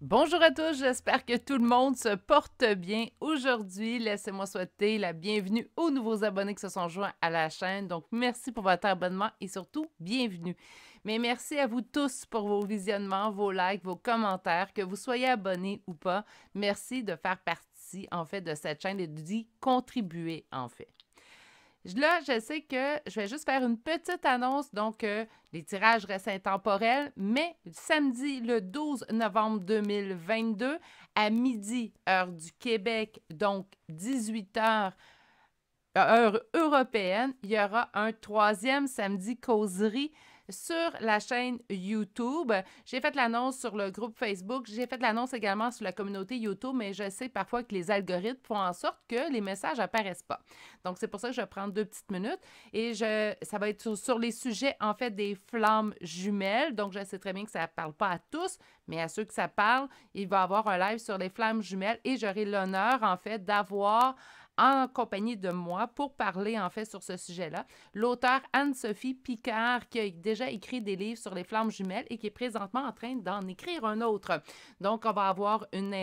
Bonjour à tous, j'espère que tout le monde se porte bien. Aujourd'hui, laissez-moi souhaiter la bienvenue aux nouveaux abonnés qui se sont joints à la chaîne. Donc, merci pour votre abonnement et surtout, bienvenue. Mais merci à vous tous pour vos visionnements, vos likes, vos commentaires, que vous soyez abonnés ou pas. Merci de faire partie, en fait, de cette chaîne et d'y contribuer, en fait. Là, je sais que je vais juste faire une petite annonce. Donc, les tirages restent intemporels, mais samedi, le 12 novembre 2022, à midi, heure du Québec, donc 18 h, heure européenne, il y aura un troisième samedi causerie sur la chaîne YouTube. J'ai fait l'annonce sur le groupe Facebook. J'ai fait l'annonce également sur la communauté YouTube, mais je sais parfois que les algorithmes font en sorte que les messages n'apparaissent pas. Donc, c'est pour ça que je vais prendre 2 petites minutes et ça va être sur les sujets, en fait, des flammes jumelles. Donc, je sais très bien que ça ne parle pas à tous, mais à ceux que ça parle, il va y avoir un live sur les flammes jumelles et j'aurai l'honneur, en fait, d'avoir en compagnie de moi pour parler en fait sur ce sujet-là. L'auteure Anne-Sophie Picard qui a déjà écrit des livres sur les flammes jumelles et qui est présentement en train d'en écrire un autre. Donc, on va avoir une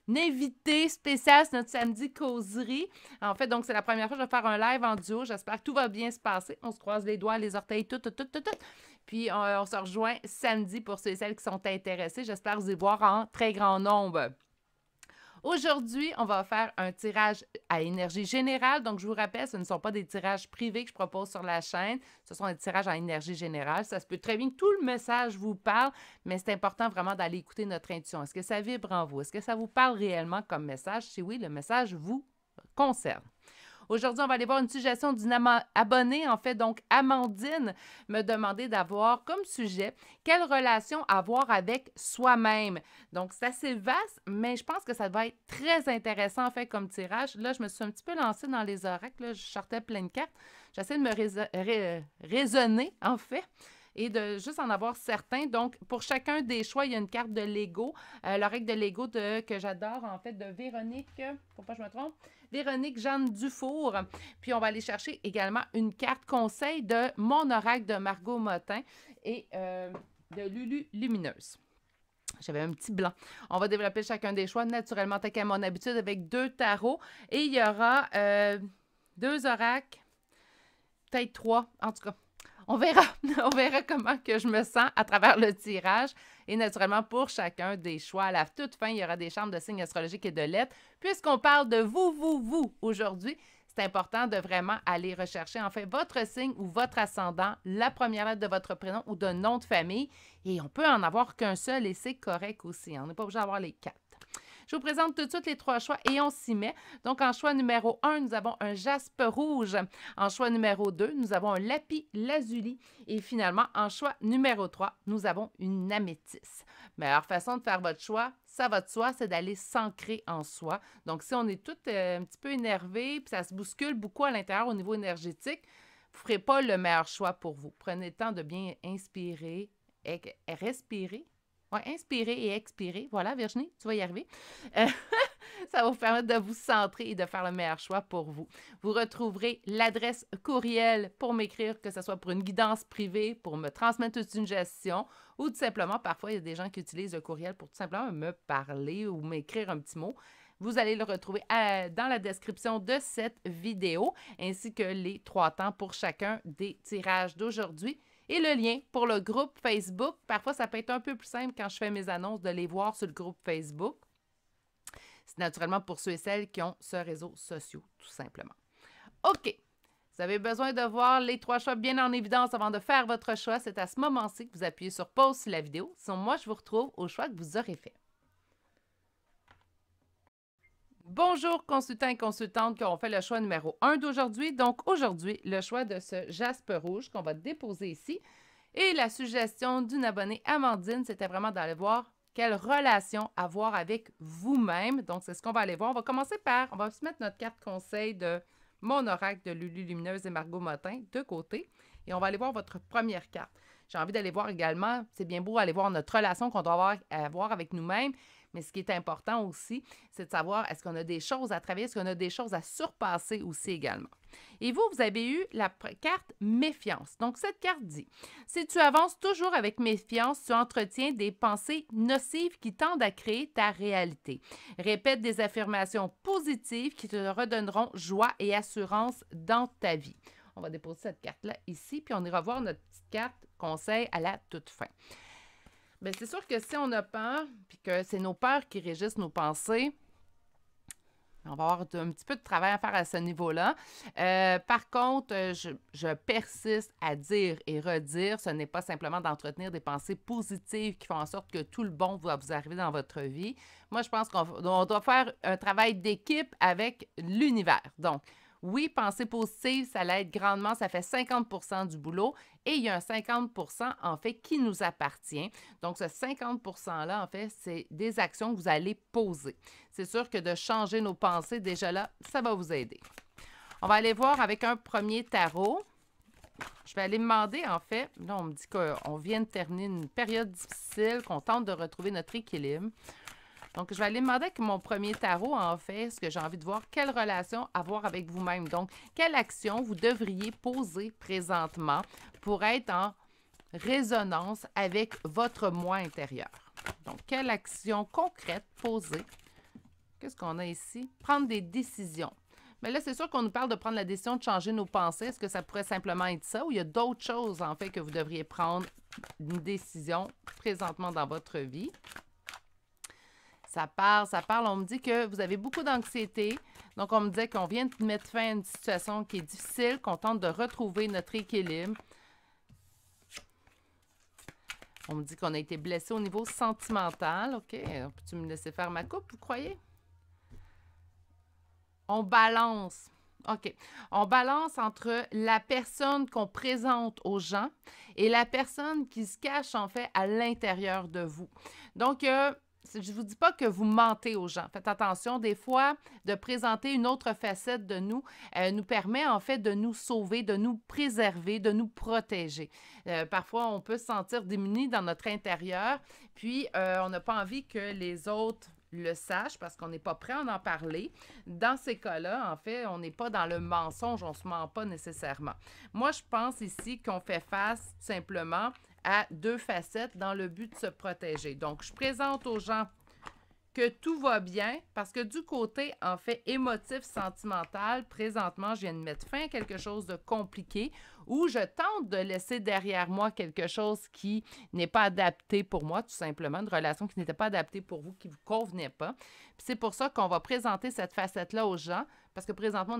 invitée spéciale sur notre samedi causerie. En fait, donc, c'est la première fois que je vais faire un live en duo. J'espère que tout va bien se passer. On se croise les doigts, les orteils, tout. Puis, on se rejoint samedi pour ceux et celles qui sont intéressés. J'espère vous y voir en très grand nombre. Aujourd'hui, on va faire un tirage à énergie générale. Donc, je vous rappelle, ce ne sont pas des tirages privés que je propose sur la chaîne. Ce sont des tirages à énergie générale. Ça se peut très bien que tout le message vous parle, mais c'est important vraiment d'aller écouter notre intuition. Est-ce que ça vibre en vous? Est-ce que ça vous parle réellement comme message? Si oui, le message vous concerne. Aujourd'hui, on va aller voir une suggestion d'une abonnée, en fait, donc Amandine me demandait d'avoir comme sujet quelle relation avoir avec soi-même. Donc, c'est assez vaste, mais je pense que ça va être très intéressant, en fait, comme tirage. Là, je me suis un petit peu lancée dans les oracles, là, je sortais plein de cartes. J'essaie de me raisonner, en fait, et de juste en avoir certains. Donc, pour chacun des choix, il y a une carte de Lego. L'oreille de Lego que j'adore, en fait, de Véronique, faut pas que je me trompe, Véronique Jeanne Dufour. Puis, on va aller chercher également une carte conseil de Mon oracle de Margot Motin et de Lulu Lumineuse. J'avais un petit blanc. On va développer chacun des choix naturellement, tant qu'à mon habitude, avec 2 tarots. Et il y aura 2 oracles, peut-être 3, en tout cas. On verra, on verra comment que je me sens à travers le tirage. Et naturellement, pour chacun des choix, à la toute fin, il y aura des charmes de signes astrologiques et de lettres. Puisqu'on parle de vous aujourd'hui, c'est important de vraiment aller rechercher en fait votre signe ou votre ascendant, la première lettre de votre prénom ou de nom de famille. Et on peut en avoir qu'un seul et c'est correct aussi. On n'est pas obligé d'avoir les 4. Je vous présente tout de suite les 3 choix et on s'y met. Donc, en choix numéro 1, nous avons un jaspe rouge. En choix numéro 2, nous avons un lapis lazuli. Et finalement, en choix numéro 3, nous avons une améthyste. Meilleure façon de faire votre choix, ça va de soi, c'est d'aller s'ancrer en soi. Donc, si on est tout un petit peu énervé, puis ça se bouscule beaucoup à l'intérieur au niveau énergétique, vous ne ferez pas le meilleur choix pour vous. Prenez le temps de bien inspirer, respirer. Oui, inspirer et expirer. Voilà, Virginie, tu vas y arriver. Ça va vous permettre de vous centrer et de faire le meilleur choix pour vous. Vous retrouverez l'adresse courriel pour m'écrire, que ce soit pour une guidance privée, pour me transmettre toute une gestion ou tout simplement, parfois, il y a des gens qui utilisent le courriel pour tout simplement me parler ou m'écrire un petit mot. Vous allez le retrouver dans la description de cette vidéo, ainsi que les 3 temps pour chacun des tirages d'aujourd'hui. Et le lien pour le groupe Facebook. Parfois, ça peut être un peu plus simple quand je fais mes annonces de les voir sur le groupe Facebook. C'est naturellement pour ceux et celles qui ont ce réseau social, tout simplement. OK. Vous avez besoin de voir les 3 choix bien en évidence avant de faire votre choix. C'est à ce moment-ci que vous appuyez sur pause sur la vidéo. Sinon, moi, je vous retrouve au choix que vous aurez fait. Bonjour consultants et consultantes qui ont fait le choix numéro 1 d'aujourd'hui. Donc aujourd'hui, le choix de ce jaspe rouge qu'on va déposer ici. Et la suggestion d'une abonnée Amandine, c'était vraiment d'aller voir quelle relation avoir avec vous-même. Donc c'est ce qu'on va aller voir. On va commencer on va se mettre notre carte conseil de Mon oracle de Lulu Lumineuse et Margot Motin de côté. Et on va aller voir votre première carte. J'ai envie d'aller voir également, c'est bien beau aller voir notre relation qu'on doit avoir avec nous-mêmes, Mais ce qui est important aussi, c'est de savoir est-ce qu'on a des choses à travailler, est-ce qu'on a des choses à surpasser aussi également. Et vous, vous avez eu la carte méfiance. Donc, cette carte dit, si tu avances toujours avec méfiance, tu entretiens des pensées nocives qui tendent à créer ta réalité. Répète des affirmations positives qui te redonneront joie et assurance dans ta vie. On va déposer cette carte-là ici, puis on ira voir notre petite carte conseil à la toute fin. Bien, c'est sûr que si on a peur, puis que c'est nos peurs qui régissent nos pensées, on va avoir un petit peu de travail à faire à ce niveau-là. Par contre, je persiste à dire et redire, ce n'est pas simplement d'entretenir des pensées positives qui font en sorte que tout le bon va vous arriver dans votre vie. Moi, je pense qu'on doit faire un travail d'équipe avec l'univers. Donc, oui, penser positive, ça l'aide grandement, ça fait 50% du boulot et il y a un 50% en fait qui nous appartient. Donc, ce 50%-là, en fait, c'est des actions que vous allez poser. C'est sûr que de changer nos pensées, déjà là, ça va vous aider. On va aller voir avec un premier tarot. Je vais aller me demander, en fait, là, on me dit qu'on vient de terminer une période difficile, qu'on tente de retrouver notre équilibre. Donc, je vais aller demander avec mon premier tarot, en fait, ce que j'ai envie de voir, quelle relation avoir avec vous-même. Donc, quelle action vous devriez poser présentement pour être en résonance avec votre moi intérieur. Donc, quelle action concrète poser? Qu'est-ce qu'on a ici? Prendre des décisions. Mais là, c'est sûr qu'on nous parle de prendre la décision de changer nos pensées. Est-ce que ça pourrait simplement être ça ou il y a d'autres choses, en fait, que vous devriez prendre une décision présentement dans votre vie? Ça parle. On me dit que vous avez beaucoup d'anxiété. Donc, on me dit qu'on vient de mettre fin à une situation qui est difficile, qu'on tente de retrouver notre équilibre. On me dit qu'on a été blessé au niveau sentimental. OK, peux-tu me laisser faire ma coupe, vous croyez? On balance. OK. On balance entre la personne qu'on présente aux gens et la personne qui se cache, en fait, à l'intérieur de vous. Donc, je ne vous dis pas que vous mentez aux gens. Faites attention, des fois, de présenter une autre facette de nous nous permet en fait de nous sauver, de nous préserver, de nous protéger. Parfois, on peut se sentir démuni dans notre intérieur, puis on n'a pas envie que les autres le sachent parce qu'on n'est pas prêt à en parler. Dans ces cas-là, en fait, on n'est pas dans le mensonge, on ne se ment pas nécessairement. Moi, je pense ici qu'on fait face tout simplement à deux facettes dans le but de se protéger. Donc, je présente aux gens que tout va bien parce que du côté, en fait, émotif, sentimental, présentement, je viens de mettre fin à quelque chose de compliqué où je tente de laisser derrière moi quelque chose qui n'est pas adapté pour moi, tout simplement, une relation qui n'était pas adaptée pour vous, qui ne vous convenait pas. Puis c'est pour ça qu'on va présenter cette facette-là aux gens parce que présentement,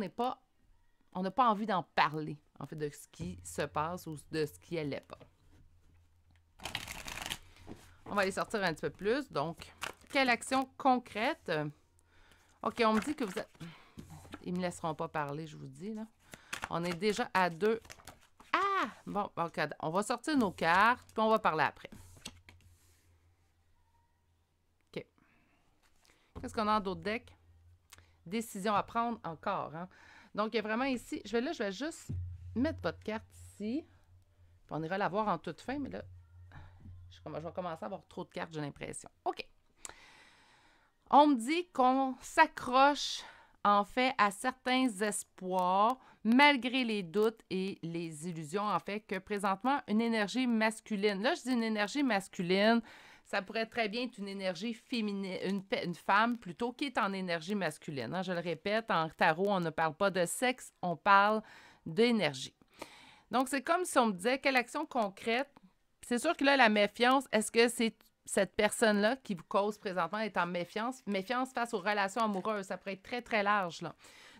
on n'a pas envie d'en parler, en fait, de ce qui se passe ou de ce qui n'allait pas. On va aller sortir un petit peu plus. Donc, quelle action concrète? OK, on me dit que vous êtes... Ils ne me laisseront pas parler, je vous dis, là. On est déjà à 2. Ah! Bon, OK, on va sortir nos cartes, puis on va parler après. OK. Qu'est-ce qu'on a dans d'autres decks? Décision à prendre encore, hein? Donc, il y a vraiment ici... Je vais juste mettre votre carte ici. Puis on ira la voir en toute fin, mais là... Je vais commencer à avoir trop de cartes, j'ai l'impression. OK. On me dit qu'on s'accroche, en fait, à certains espoirs, malgré les doutes et les illusions, en fait, que présentement, une énergie masculine. Là, je dis une énergie masculine, ça pourrait très bien être une énergie féminine, une femme plutôt, qui est en énergie masculine. Hein? Je le répète, en tarot, on ne parle pas de sexe, on parle d'énergie. Donc, c'est comme si on me disait, quelle action concrète? C'est sûr que là, la méfiance, est-ce que c'est cette personne-là qui vous cause présentement d'être en méfiance? Méfiance face aux relations amoureuses, ça pourrait être très, très large, là.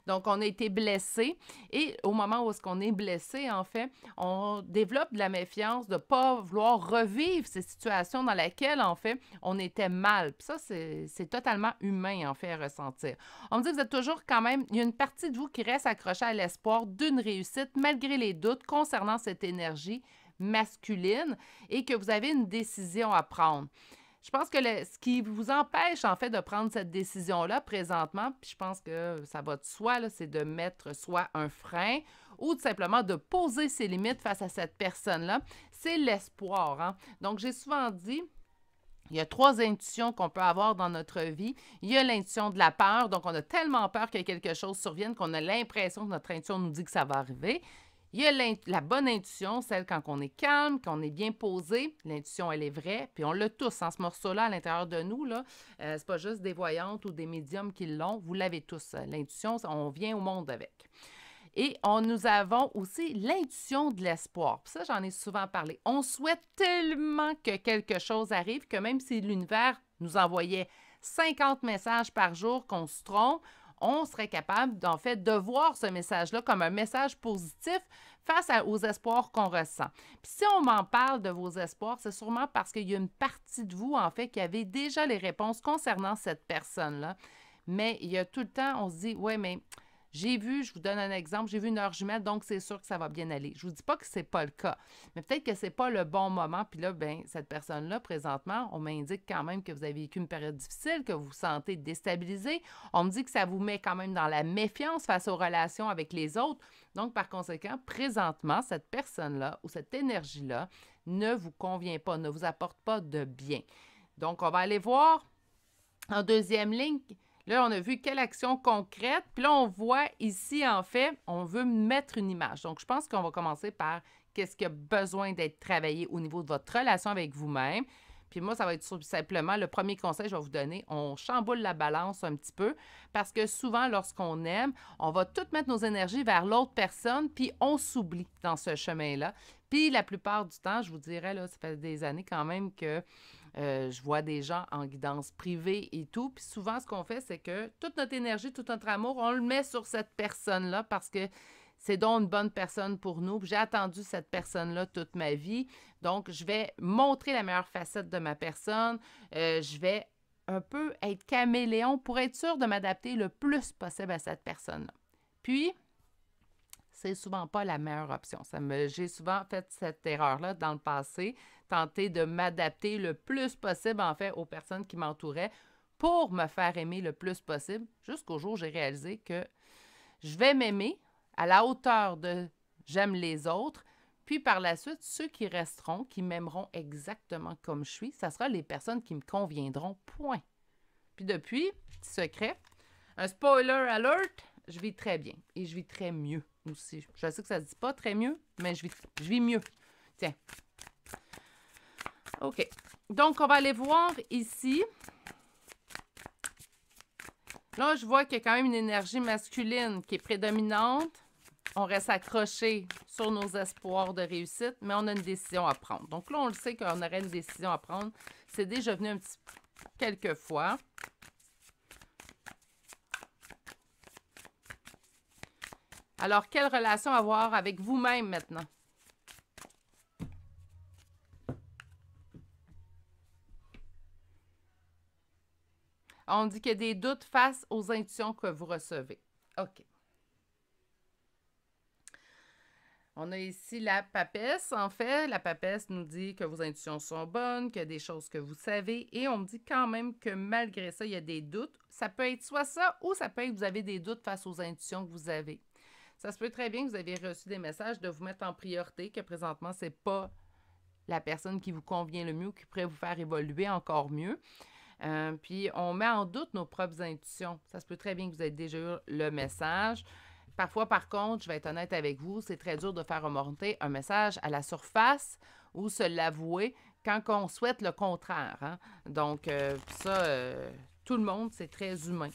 Donc, on a été blessé et au moment où est-ce qu'on est blessé, en fait, on développe de la méfiance de ne pas vouloir revivre ces situations dans lesquelles, en fait, on était mal. Puis ça, c'est totalement humain, en fait, à ressentir. On me dit que vous êtes toujours quand même, il y a une partie de vous qui reste accrochée à l'espoir d'une réussite malgré les doutes concernant cette énergie masculine et que vous avez une décision à prendre. Je pense que ce qui vous empêche, en fait, de prendre cette décision-là présentement, puis je pense que ça va de soi, là, c'est de mettre soit un frein ou tout simplement de poser ses limites face à cette personne-là, c'est l'espoir. Hein? Donc, j'ai souvent dit, Il y a 3 intuitions qu'on peut avoir dans notre vie. Il y a l'intuition de la peur. Donc, on a tellement peur que quelque chose survienne qu'on a l'impression que notre intuition nous dit que ça va arriver. Il y a la bonne intuition, celle quand on est calme, qu'on est bien posé. L'intuition, elle est vraie. Puis on l'a tous, ce morceau-là à l'intérieur de nous. Là. C'est pas juste des voyantes ou des médiums qui l'ont. Vous l'avez tous. L'intuition, on vient au monde avec. Et nous avons aussi l'intuition de l'espoir. Puis ça, j'en ai souvent parlé. On souhaite tellement que quelque chose arrive que même si l'univers nous envoyait 50 messages par jour qu'on se trompe, on serait capable, en fait, de voir ce message-là comme un message positif face aux espoirs qu'on ressent. Puis si on m'en parle de vos espoirs, c'est sûrement parce qu'il y a une partie de vous, en fait, qui avait déjà les réponses concernant cette personne-là. Mais il y a tout le temps, on se dit, ouais, mais j'ai vu, je vous donne un exemple, j'ai vu une heure jumelle, donc c'est sûr que ça va bien aller. Je ne vous dis pas que ce n'est pas le cas, mais peut-être que ce n'est pas le bon moment. Puis là, bien, cette personne-là, présentement, on m'indique quand même que vous avez vécu une période difficile, que vous vous sentez déstabilisé. On me dit que ça vous met quand même dans la méfiance face aux relations avec les autres. Donc, par conséquent, présentement, cette personne-là ou cette énergie-là ne vous convient pas, ne vous apporte pas de bien. Donc, on va aller voir en deuxième ligne. Là, on a vu quelle action concrète. Puis là, on voit ici, en fait, on veut mettre une image. Donc, je pense qu'on va commencer par qu'est-ce qui a besoin d'être travaillé au niveau de votre relation avec vous-même. Puis moi, ça va être simplement le premier conseil que je vais vous donner. On chamboule la balance un petit peu parce que souvent, lorsqu'on aime, on va tout mettre nos énergies vers l'autre personne, puis on s'oublie dans ce chemin-là. Puis la plupart du temps, je vous dirais, là, ça fait des années quand même que je vois des gens en guidance privée et tout. Puis souvent, ce qu'on fait, c'est que toute notre énergie, tout notre amour, on le met sur cette personne-là parce que c'est donc une bonne personne pour nous. Puis j'ai attendu cette personne-là toute ma vie. Donc, je vais montrer la meilleure facette de ma personne. Je vais un peu être caméléon pour être sûr de m'adapter le plus possible à cette personne-là. Puis, c'est souvent pas la meilleure option. J'ai souvent fait cette erreur-là dans le passé, tenter de m'adapter le plus possible, en fait, aux personnes qui m'entouraient pour me faire aimer le plus possible, jusqu'au jour où j'ai réalisé que je vais m'aimer à la hauteur de j'aime les autres, puis par la suite, ceux qui resteront, qui m'aimeront exactement comme je suis, ça sera les personnes qui me conviendront, point. Puis depuis, petit secret, un spoiler alert, je vis très bien et je vis très mieux aussi. Je sais que ça se dit pas très mieux, mais je vis mieux. Tiens. OK. Donc, on va aller voir ici. Là, je vois qu'il y a quand même une énergie masculine qui est prédominante. On reste accroché sur nos espoirs de réussite, mais on a une décision à prendre. Donc là, on le sait qu'on aurait une décision à prendre. C'est déjà venu un petit quelques fois. Alors, quelle relation avoir avec vous-même maintenant? On dit qu'il y a des doutes face aux intuitions que vous recevez. OK. On a ici la papesse. En fait, la papesse nous dit que vos intuitions sont bonnes, qu'il y a des choses que vous savez. Et on me dit quand même que malgré ça, il y a des doutes. Ça peut être soit ça ou ça peut être que vous avez des doutes face aux intuitions que vous avez. Ça se peut très bien que vous avez reçu des messages de vous mettre en priorité, que présentement, ce n'est pas la personne qui vous convient le mieux ou qui pourrait vous faire évoluer encore mieux. Puis, on met en doute nos propres intuitions. Ça se peut très bien que vous ayez déjà eu le message. Parfois, par contre, je vais être honnête avec vous, c'est très dur de faire remonter un message à la surface ou se l'avouer quand on souhaite le contraire. Hein? Donc, tout le monde, c'est très humain.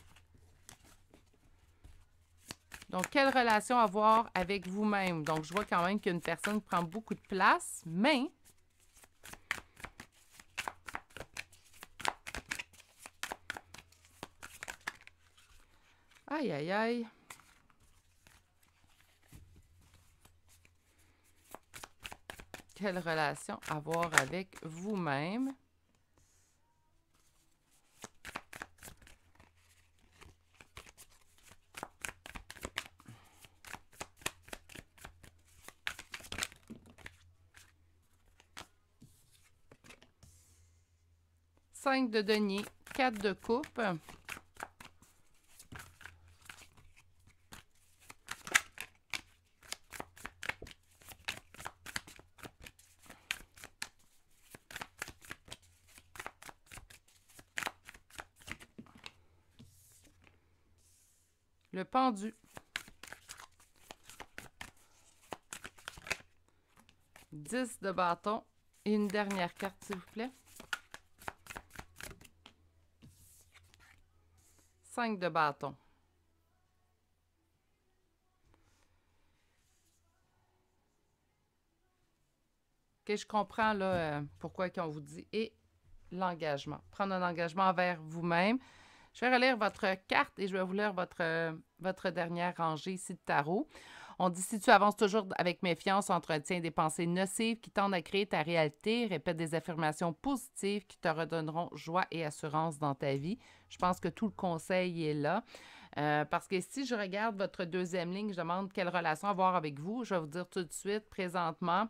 Donc, quelle relation avoir avec vous-même? Donc, je vois quand même qu'une personne prend beaucoup de place, mais aïe, aïe, aïe. Quelle relation avoir avec vous-même? Cinq de denier, 4 de coupe. Le pendu. 10 de bâton. Et une dernière carte, s'il vous plaît. 5 de bâton. OK, je comprends là, pourquoi on vous dit. Et l'engagement. Prendre un engagement envers vous-même. Je vais relire votre carte et je vais vous lire votre dernière rangée ici de tarot. On dit, si tu avances toujours avec méfiance, entretiens des pensées nocives qui tendent à créer ta réalité, répète des affirmations positives qui te redonneront joie et assurance dans ta vie. Je pense que tout le conseil est là. Parce que si je regarde votre deuxième ligne, je demande quelle relation avoir avec vous. Je vais vous dire tout de suite, présentement,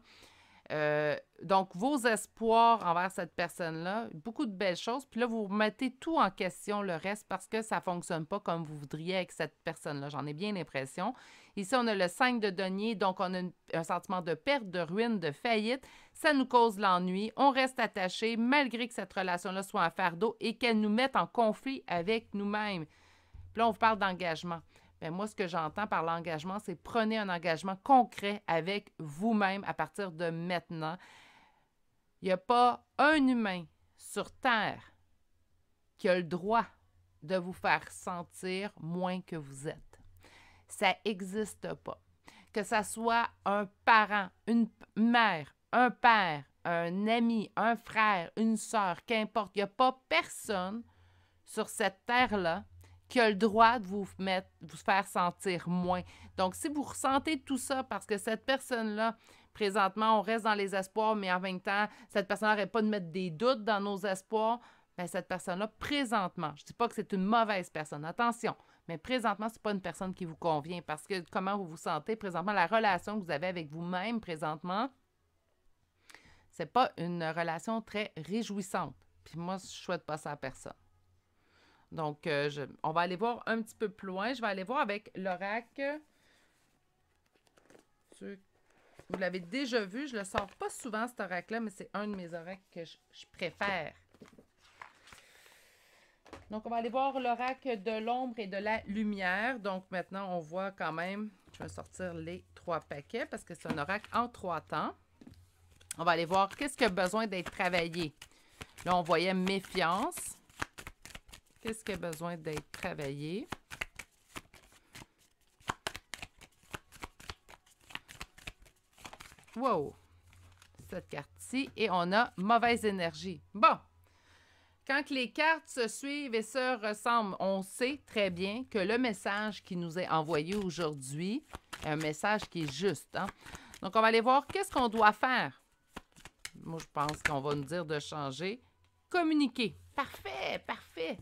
donc, vos espoirs envers cette personne-là, beaucoup de belles choses. Puis là, vous remettez tout en question, le reste, parce que ça ne fonctionne pas comme vous voudriez avec cette personne-là. J'en ai bien l'impression. Ici, on a le 5 de denier, donc on a un sentiment de perte, de ruine, de faillite. Ça nous cause l'ennui. On reste attaché malgré que cette relation-là soit un fardeau et qu'elle nous mette en conflit avec nous-mêmes. Puis là, on vous parle d'engagement. Bien, moi, ce que j'entends par l'engagement, c'est prenez un engagement concret avec vous-même à partir de maintenant. Il n'y a pas un humain sur Terre qui a le droit de vous faire sentir moins que vous êtes. Ça n'existe pas. Que ça soit un parent, une mère, un père, un ami, un frère, une sœur, qu'importe, il n'y a pas personne sur cette terre-là qui a le droit de vous faire sentir moins. Donc, si vous ressentez tout ça parce que cette personne-là, présentement, on reste dans les espoirs, mais en même temps, cette personne n'arrête pas de mettre des doutes dans nos espoirs, bien, cette personne-là, présentement, je ne dis pas que c'est une mauvaise personne, attention, mais présentement, ce n'est pas une personne qui vous convient parce que comment vous vous sentez présentement, la relation que vous avez avec vous-même présentement, ce n'est pas une relation très réjouissante. Puis moi, je ne souhaite pas ça à personne. Donc, on va aller voir un petit peu plus loin. Je vais aller voir avec l'oracle. Vous l'avez déjà vu. Je ne le sors pas souvent, cet oracle-là, mais c'est un de mes oracles que je préfère. Donc, on va aller voir l'oracle de l'ombre et de la lumière. Donc, maintenant, on voit quand même... Je vais sortir les 3 paquets parce que c'est un oracle en 3 temps. On va aller voir qu'est-ce qui a besoin d'être travaillé. Là, on voyait méfiance. Qu'est-ce qui a besoin d'être travaillé? Wow! Cette carte-ci. Et on a mauvaise énergie. Bon! Quand les cartes se suivent et se ressemblent, on sait très bien que le message qui nous est envoyé aujourd'hui est un message qui est juste. Hein? Donc, on va aller voir qu'est-ce qu'on doit faire. Moi, je pense qu'on va nous dire de changer. Communiquer. Parfait! Parfait!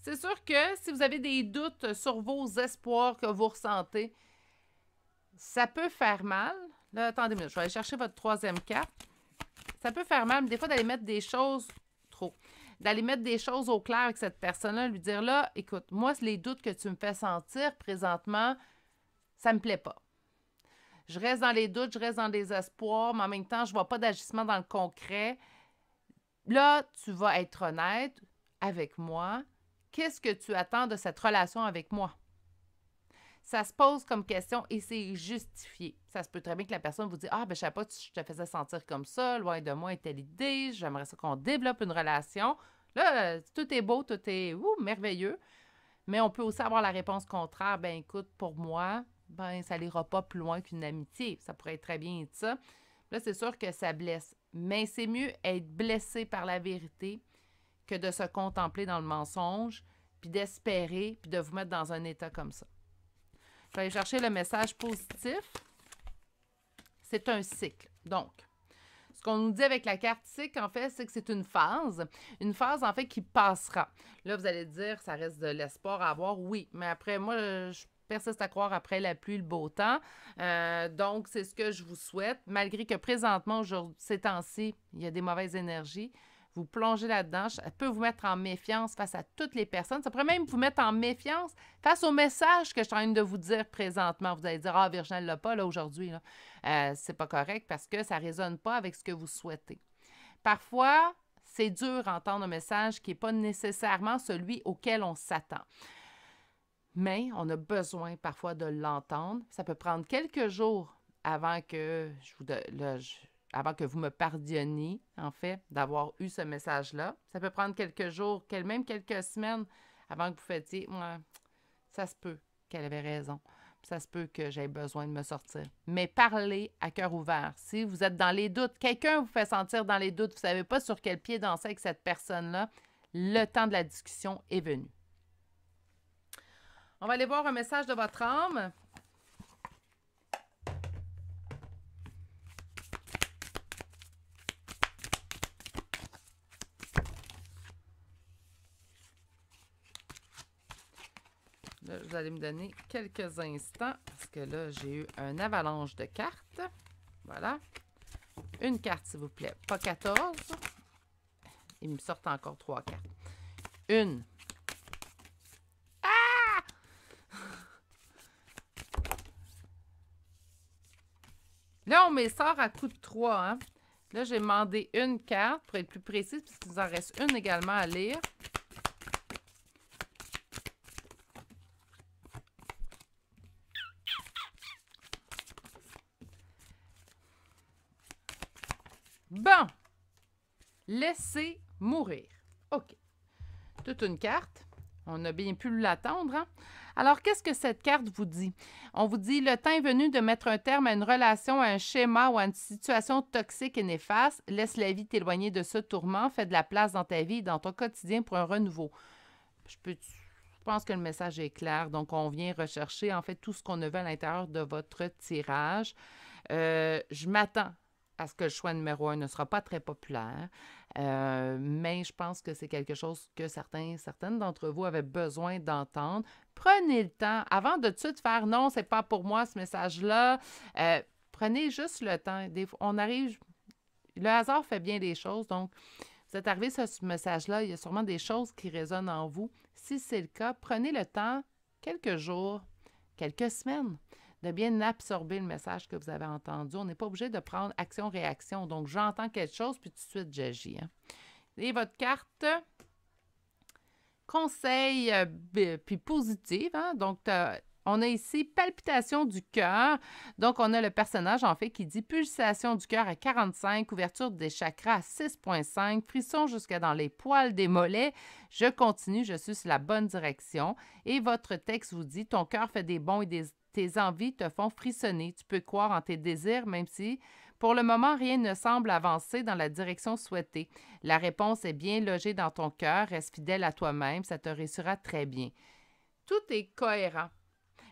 C'est sûr que si vous avez des doutes sur vos espoirs que vous ressentez, ça peut faire mal. Là, attendez une minute, je vais aller chercher votre 3e carte. Ça peut faire mal, mais des fois, d'aller mettre des choses d'aller mettre des choses au clair avec cette personne-là, lui dire là, écoute, moi, les doutes que tu me fais sentir présentement, ça me plaît pas. Je reste dans les doutes, je reste dans les espoirs, mais en même temps, je vois pas d'agissement dans le concret. Là, tu vas être honnête avec moi. Qu'est-ce que tu attends de cette relation avec moi? Ça se pose comme question et c'est justifié. Ça se peut très bien que la personne vous dise « Ah, ben je ne savais pas que je te faisais sentir comme ça, loin de moi était l'idée, j'aimerais ça qu'on développe une relation. » Là, tout est beau, tout est merveilleux, mais on peut aussi avoir la réponse contraire. « Ben écoute, pour moi, ben ça n'ira pas plus loin qu'une amitié. » Ça pourrait être très bien être ça. Là, c'est sûr que ça blesse, mais c'est mieux être blessé par la vérité que de se contempler dans le mensonge, puis d'espérer, puis de vous mettre dans un état comme ça. Je vais aller chercher le message positif. C'est un cycle. Donc, ce qu'on nous dit avec la carte cycle, en fait, c'est que c'est une phase. Une phase, en fait, qui passera. Là, vous allez dire, ça reste de l'espoir à avoir. Oui, mais après, moi, je persiste à croire après la pluie, le beau temps. Donc, c'est ce que je vous souhaite. Malgré que présentement, ces temps-ci, il y a des mauvaises énergies. Vous plongez là-dedans, ça peut vous mettre en méfiance face à toutes les personnes. Ça pourrait même vous mettre en méfiance face au message que je suis en train de vous dire présentement. Vous allez dire « Ah, Virginie, elle l'a pas là aujourd'hui. » C'est pas correct parce que ça ne résonne pas avec ce que vous souhaitez. Parfois, c'est dur d'entendre un message qui n'est pas nécessairement celui auquel on s'attend. mais on a besoin parfois de l'entendre. Ça peut prendre quelques jours avant que avant que vous me pardonniez, en fait, d'avoir eu ce message-là. Ça peut prendre quelques jours, même quelques semaines avant que vous fassiez « Ouais, ça se peut qu'elle avait raison. Ça se peut que j'aie besoin de me sortir. » Mais parlez à cœur ouvert. Si vous êtes dans les doutes, quelqu'un vous fait sentir dans les doutes, vous ne savez pas sur quel pied danser avec cette personne-là, le temps de la discussion est venu. On va aller voir un message de votre âme. Là, vous allez me donner quelques instants parce que là, j'ai eu un avalanche de cartes. Voilà. Une carte, s'il vous plaît. Pas 14. Il me sort encore 3 cartes. Une. Ah! Là, on me sort à coup de 3. Hein? Là, j'ai demandé une carte pour être plus précise puisqu'il nous en reste une également à lire. Bon. Laissez mourir. OK. Toute une carte. On a bien pu l'attendre. Hein? Alors, qu'est-ce que cette carte vous dit? On vous dit, le temps est venu de mettre un terme à une relation, à un schéma ou à une situation toxique et néfaste. Laisse la vie t'éloigner de ce tourment. Fais de la place dans ta vie et dans ton quotidien pour un renouveau. Je pense que le message est clair. Donc, on vient rechercher, en fait, tout ce qu'on a vu à l'intérieur de votre tirage. Je m'attends à ce que le choix numéro 1 ne sera pas très populaire, mais je pense que c'est quelque chose que certaines d'entre vous avaient besoin d'entendre. Prenez le temps, avant de tout de suite faire « Non, c'est pas pour moi ce message-là », prenez juste le temps. Le hasard fait bien les choses, donc vous êtes arrivé sur ce message-là, il y a sûrement des choses qui résonnent en vous. Si c'est le cas, prenez le temps, quelques jours, quelques semaines, de bien absorber le message que vous avez entendu. On n'est pas obligé de prendre action-réaction. Donc, j'entends quelque chose, puis tout de suite, j'agis. Hein. Et votre carte, conseil, puis positive. Hein? Donc, on a ici palpitation du cœur. Donc, on a le personnage, en fait, qui dit pulsation du cœur à 45, ouverture des chakras à 6,5, frisson jusque dans les poils des mollets. Je continue, je suis sur la bonne direction. Et votre texte vous dit, ton cœur fait des bonds et tes envies te font frissonner. Tu peux croire en tes désirs, même si, pour le moment, rien ne semble avancer dans la direction souhaitée. La réponse est bien logée dans ton cœur. Reste fidèle à toi-même. Ça te réussira très bien. Tout est cohérent.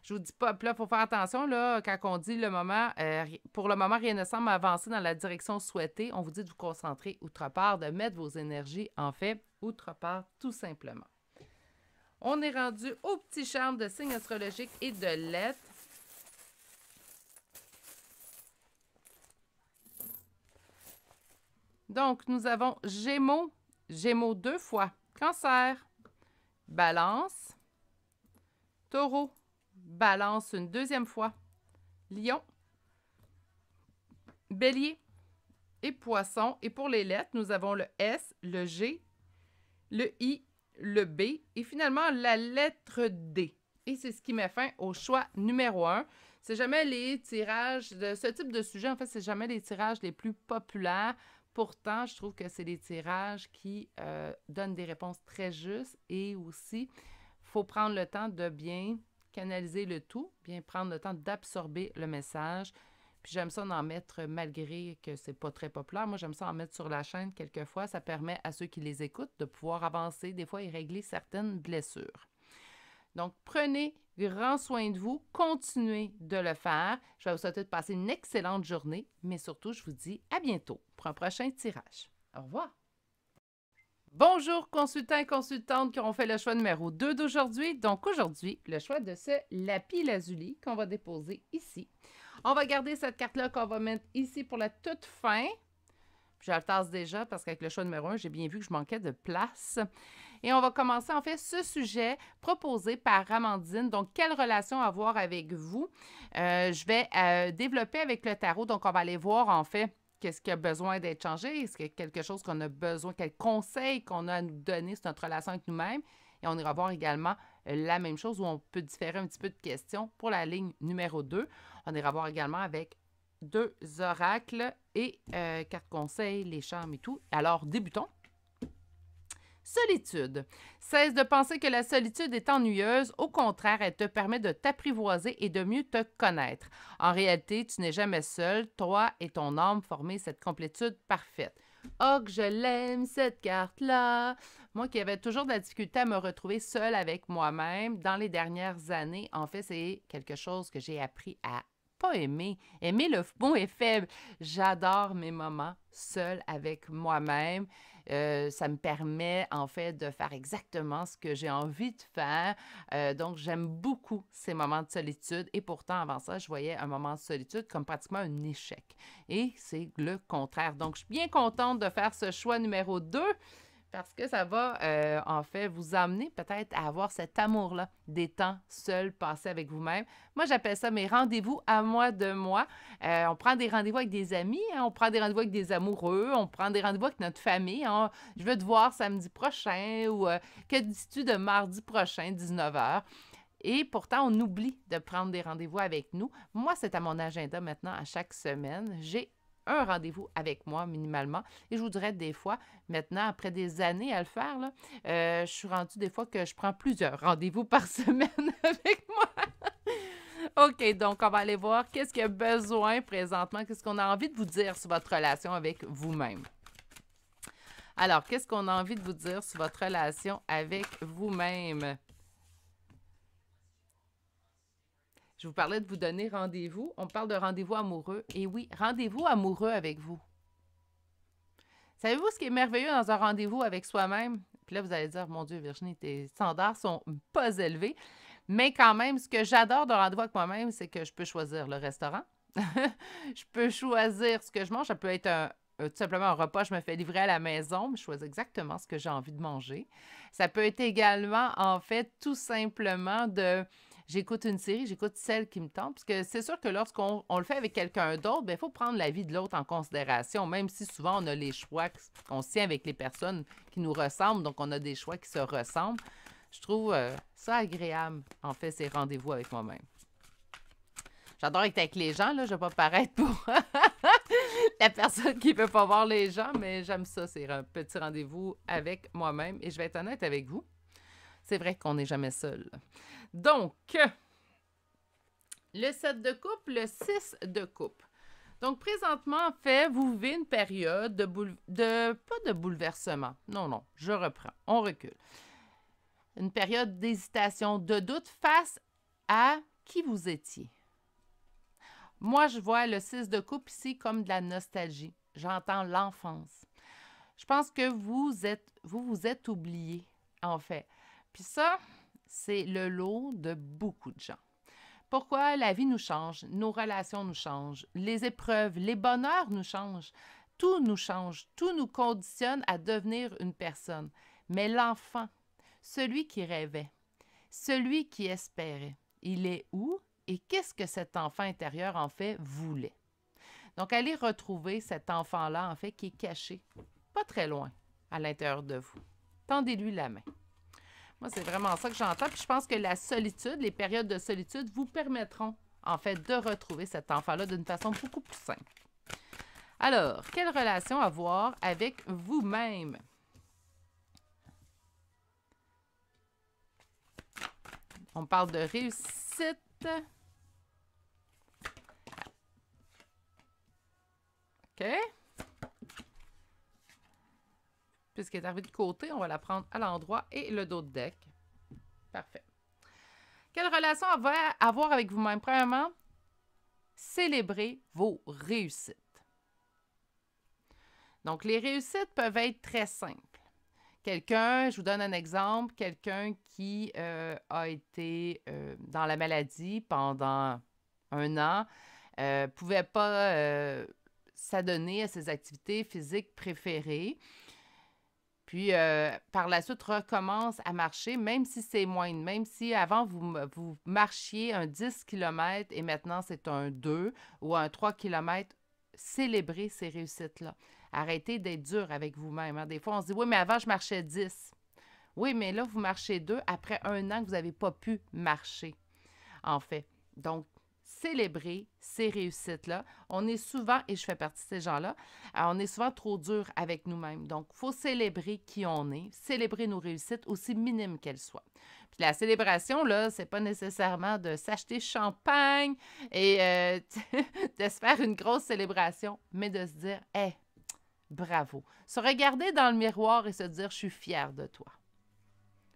Je vous dis pas, là, il faut faire attention, là, quand on dit pour le moment, rien ne semble avancer dans la direction souhaitée. On vous dit de vous concentrer outre part, de mettre vos énergies, en fait, outre part, tout simplement. On est rendu au petit charme de signes astrologiques et de lettres. Donc, nous avons Gémeaux, Gémeaux 2 fois, Cancer, Balance, Taureau, Balance une deuxième fois, Lion, Bélier et Poisson. Et pour les lettres, nous avons le S, le G, le I, le B et finalement la lettre D. Et c'est ce qui met fin au choix numéro 1. C'est jamais les tirages de ce type de sujet, en fait, c'est jamais les tirages les plus populaires. Pourtant, je trouve que c'est des tirages qui donnent des réponses très justes et aussi, il faut prendre le temps de bien canaliser le tout, bien prendre le temps d'absorber le message. Puis j'aime ça en mettre, malgré que c'est pas très populaire. Moi, j'aime ça en mettre sur la chaîne quelquefois. Ça permet à ceux qui les écoutent de pouvoir avancer des fois et régler certaines blessures. Donc, prenez grand soin de vous. Continuez de le faire. Je vais vous souhaiter de passer une excellente journée, mais surtout, je vous dis à bientôt pour un prochain tirage. Au revoir. Bonjour, consultants et consultantes qui ont fait le choix numéro 2 d'aujourd'hui. Donc, aujourd'hui, le choix de ce lapis-lazuli qu'on va déposer ici. On va garder cette carte-là qu'on va mettre ici pour la toute fin. Je la tasse déjà parce qu'avec le choix numéro 1, j'ai bien vu que je manquais de place. Et on va commencer en fait ce sujet proposé par Amandine. Donc, quelle relation avoir avec vous? Je vais développer avec le tarot. Donc, on va aller voir en fait qu'est-ce qui a besoin d'être changé. Est-ce qu'il y a quelque chose qu'on a besoin, quel conseil qu'on a à nous donner sur notre relation avec nous-mêmes? Et on ira voir également la même chose où on peut différer un petit peu de questions. Pour la ligne numéro 2, on ira voir également avec 2 oracles et 4 conseils, les charmes et tout. Alors, débutons. Solitude. Cesse de penser que la solitude est ennuyeuse. Au contraire, elle te permet de t'apprivoiser et de mieux te connaître. En réalité, tu n'es jamais seul. Toi et ton âme forment cette complétude parfaite. Oh, que je l'aime, cette carte-là! Moi qui avais toujours de la difficulté à me retrouver seule avec moi-même, dans les dernières années, en fait, c'est quelque chose que j'ai appris à pas aimer. Aimer, le mot est faible. J'adore mes moments seuls avec moi-même. Ça me permet, en fait, de faire exactement ce que j'ai envie de faire. Donc, j'aime beaucoup ces moments de solitude. Et pourtant, avant ça, je voyais un moment de solitude comme pratiquement un échec. Et c'est le contraire. Donc, je suis bien contente de faire ce choix numéro 2 parce que ça va, en fait, vous amener peut-être à avoir cet amour-là des temps seuls passés avec vous-même. Moi, j'appelle ça mes rendez-vous à moi de moi. On prend des rendez-vous avec des amis, hein, on prend des rendez-vous avec des amoureux, on prend des rendez-vous avec notre famille. Hein. Je veux te voir samedi prochain ou que dis-tu de mardi prochain, 19h? Et pourtant, on oublie de prendre des rendez-vous avec nous. Moi, c'est à mon agenda maintenant à chaque semaine. J'ai un rendez-vous avec moi minimalement. Et je vous dirais des fois, maintenant, après des années à le faire, là, je suis rendue des fois que je prends plusieurs rendez-vous par semaine avec moi. OK, donc on va aller voir qu'est-ce qu'il y a besoin présentement, qu'est-ce qu'on a envie de vous dire sur votre relation avec vous-même. Alors, qu'est-ce qu'on a envie de vous dire sur votre relation avec vous-même? Je vous parlais de vous donner rendez-vous. On parle de rendez-vous amoureux. Et oui, rendez-vous amoureux avec vous. Savez-vous ce qui est merveilleux dans un rendez-vous avec soi-même? Puis là, vous allez dire, mon Dieu, Virginie, tes standards sont pas élevés. Mais quand même, ce que j'adore d'un rendez-vous avec moi-même, c'est que je peux choisir le restaurant. Je peux choisir ce que je mange. Ça peut être tout simplement un repas, je me fais livrer à la maison, mais je choisis exactement ce que j'ai envie de manger. Ça peut être également, en fait, tout simplement de... J'écoute une série, j'écoute celle qui me tente, parce que c'est sûr que lorsqu'on le fait avec quelqu'un d'autre, il faut prendre la vie de l'autre en considération, même si souvent on a les choix qu'on se tient avec les personnes qui nous ressemblent, donc on a des choix qui se ressemblent. Je trouve ça agréable, en fait, ces rendez-vous avec moi-même. J'adore être avec les gens, là, je ne vais pas paraître pour la personne qui ne peut pas voir les gens, mais j'aime ça, c'est un petit rendez-vous avec moi-même, et je vais être honnête avec vous. C'est vrai qu'on n'est jamais seul. Donc, le 7 de coupe, le 6 de coupe. Donc, présentement, en fait, vous vivez une période pas de bouleversement. Non, je reprends. On recule. Une période d'hésitation, de doute face à qui vous étiez. Moi, je vois le 6 de coupe ici comme de la nostalgie. J'entends l'enfance. Je pense que vous êtes oublié, en fait. Puis ça, c'est le lot de beaucoup de gens. Pourquoi la vie nous change, nos relations nous changent, les épreuves, les bonheurs nous changent, tout nous change, tout nous conditionne à devenir une personne. Mais l'enfant, celui qui rêvait, celui qui espérait, il est où et qu'est-ce que cet enfant intérieur, en fait, voulait? Donc, allez retrouver cet enfant-là, en fait, qui est caché, pas très loin, à l'intérieur de vous. Tendez-lui la main. Moi, c'est vraiment ça que j'entends. Puis je pense que la solitude, les périodes de solitude vous permettront, en fait, de retrouver cet enfant-là d'une façon beaucoup plus simple. Alors, quelle relation avoir avec vous-même? On parle de réussite. OK? Puisqu'elle est arrivée de côté, on va la prendre à l'endroit et le dos de deck. Parfait. Quelle relation avoir avec vous-même? Premièrement, célébrez vos réussites. Donc, les réussites peuvent être très simples. Je vous donne un exemple, quelqu'un qui a été dans la maladie pendant un an, ne pouvait pas s'adonner à ses activités physiques préférées. Puis, par la suite, recommence à marcher, même si c'est moindre. Même si avant, vous marchiez un 10 km et maintenant, c'est un 2 ou un 3 km, célébrez ces réussites-là. Arrêtez d'être dur avec vous-même. Hein. Des fois, on se dit, oui, mais avant, je marchais 10. Oui, mais là, vous marchez deux après un an que vous n'avez pas pu marcher, en fait. Donc, célébrer ces réussites-là. On est souvent, et je fais partie de ces gens-là, on est souvent trop dur avec nous-mêmes. Donc, il faut célébrer qui on est, célébrer nos réussites, aussi minimes qu'elles soient. Puis la célébration, là, c'est pas nécessairement de s'acheter champagne et de se faire une grosse célébration, mais de se dire, hé, bravo. Se regarder dans le miroir et se dire, je suis fière de toi.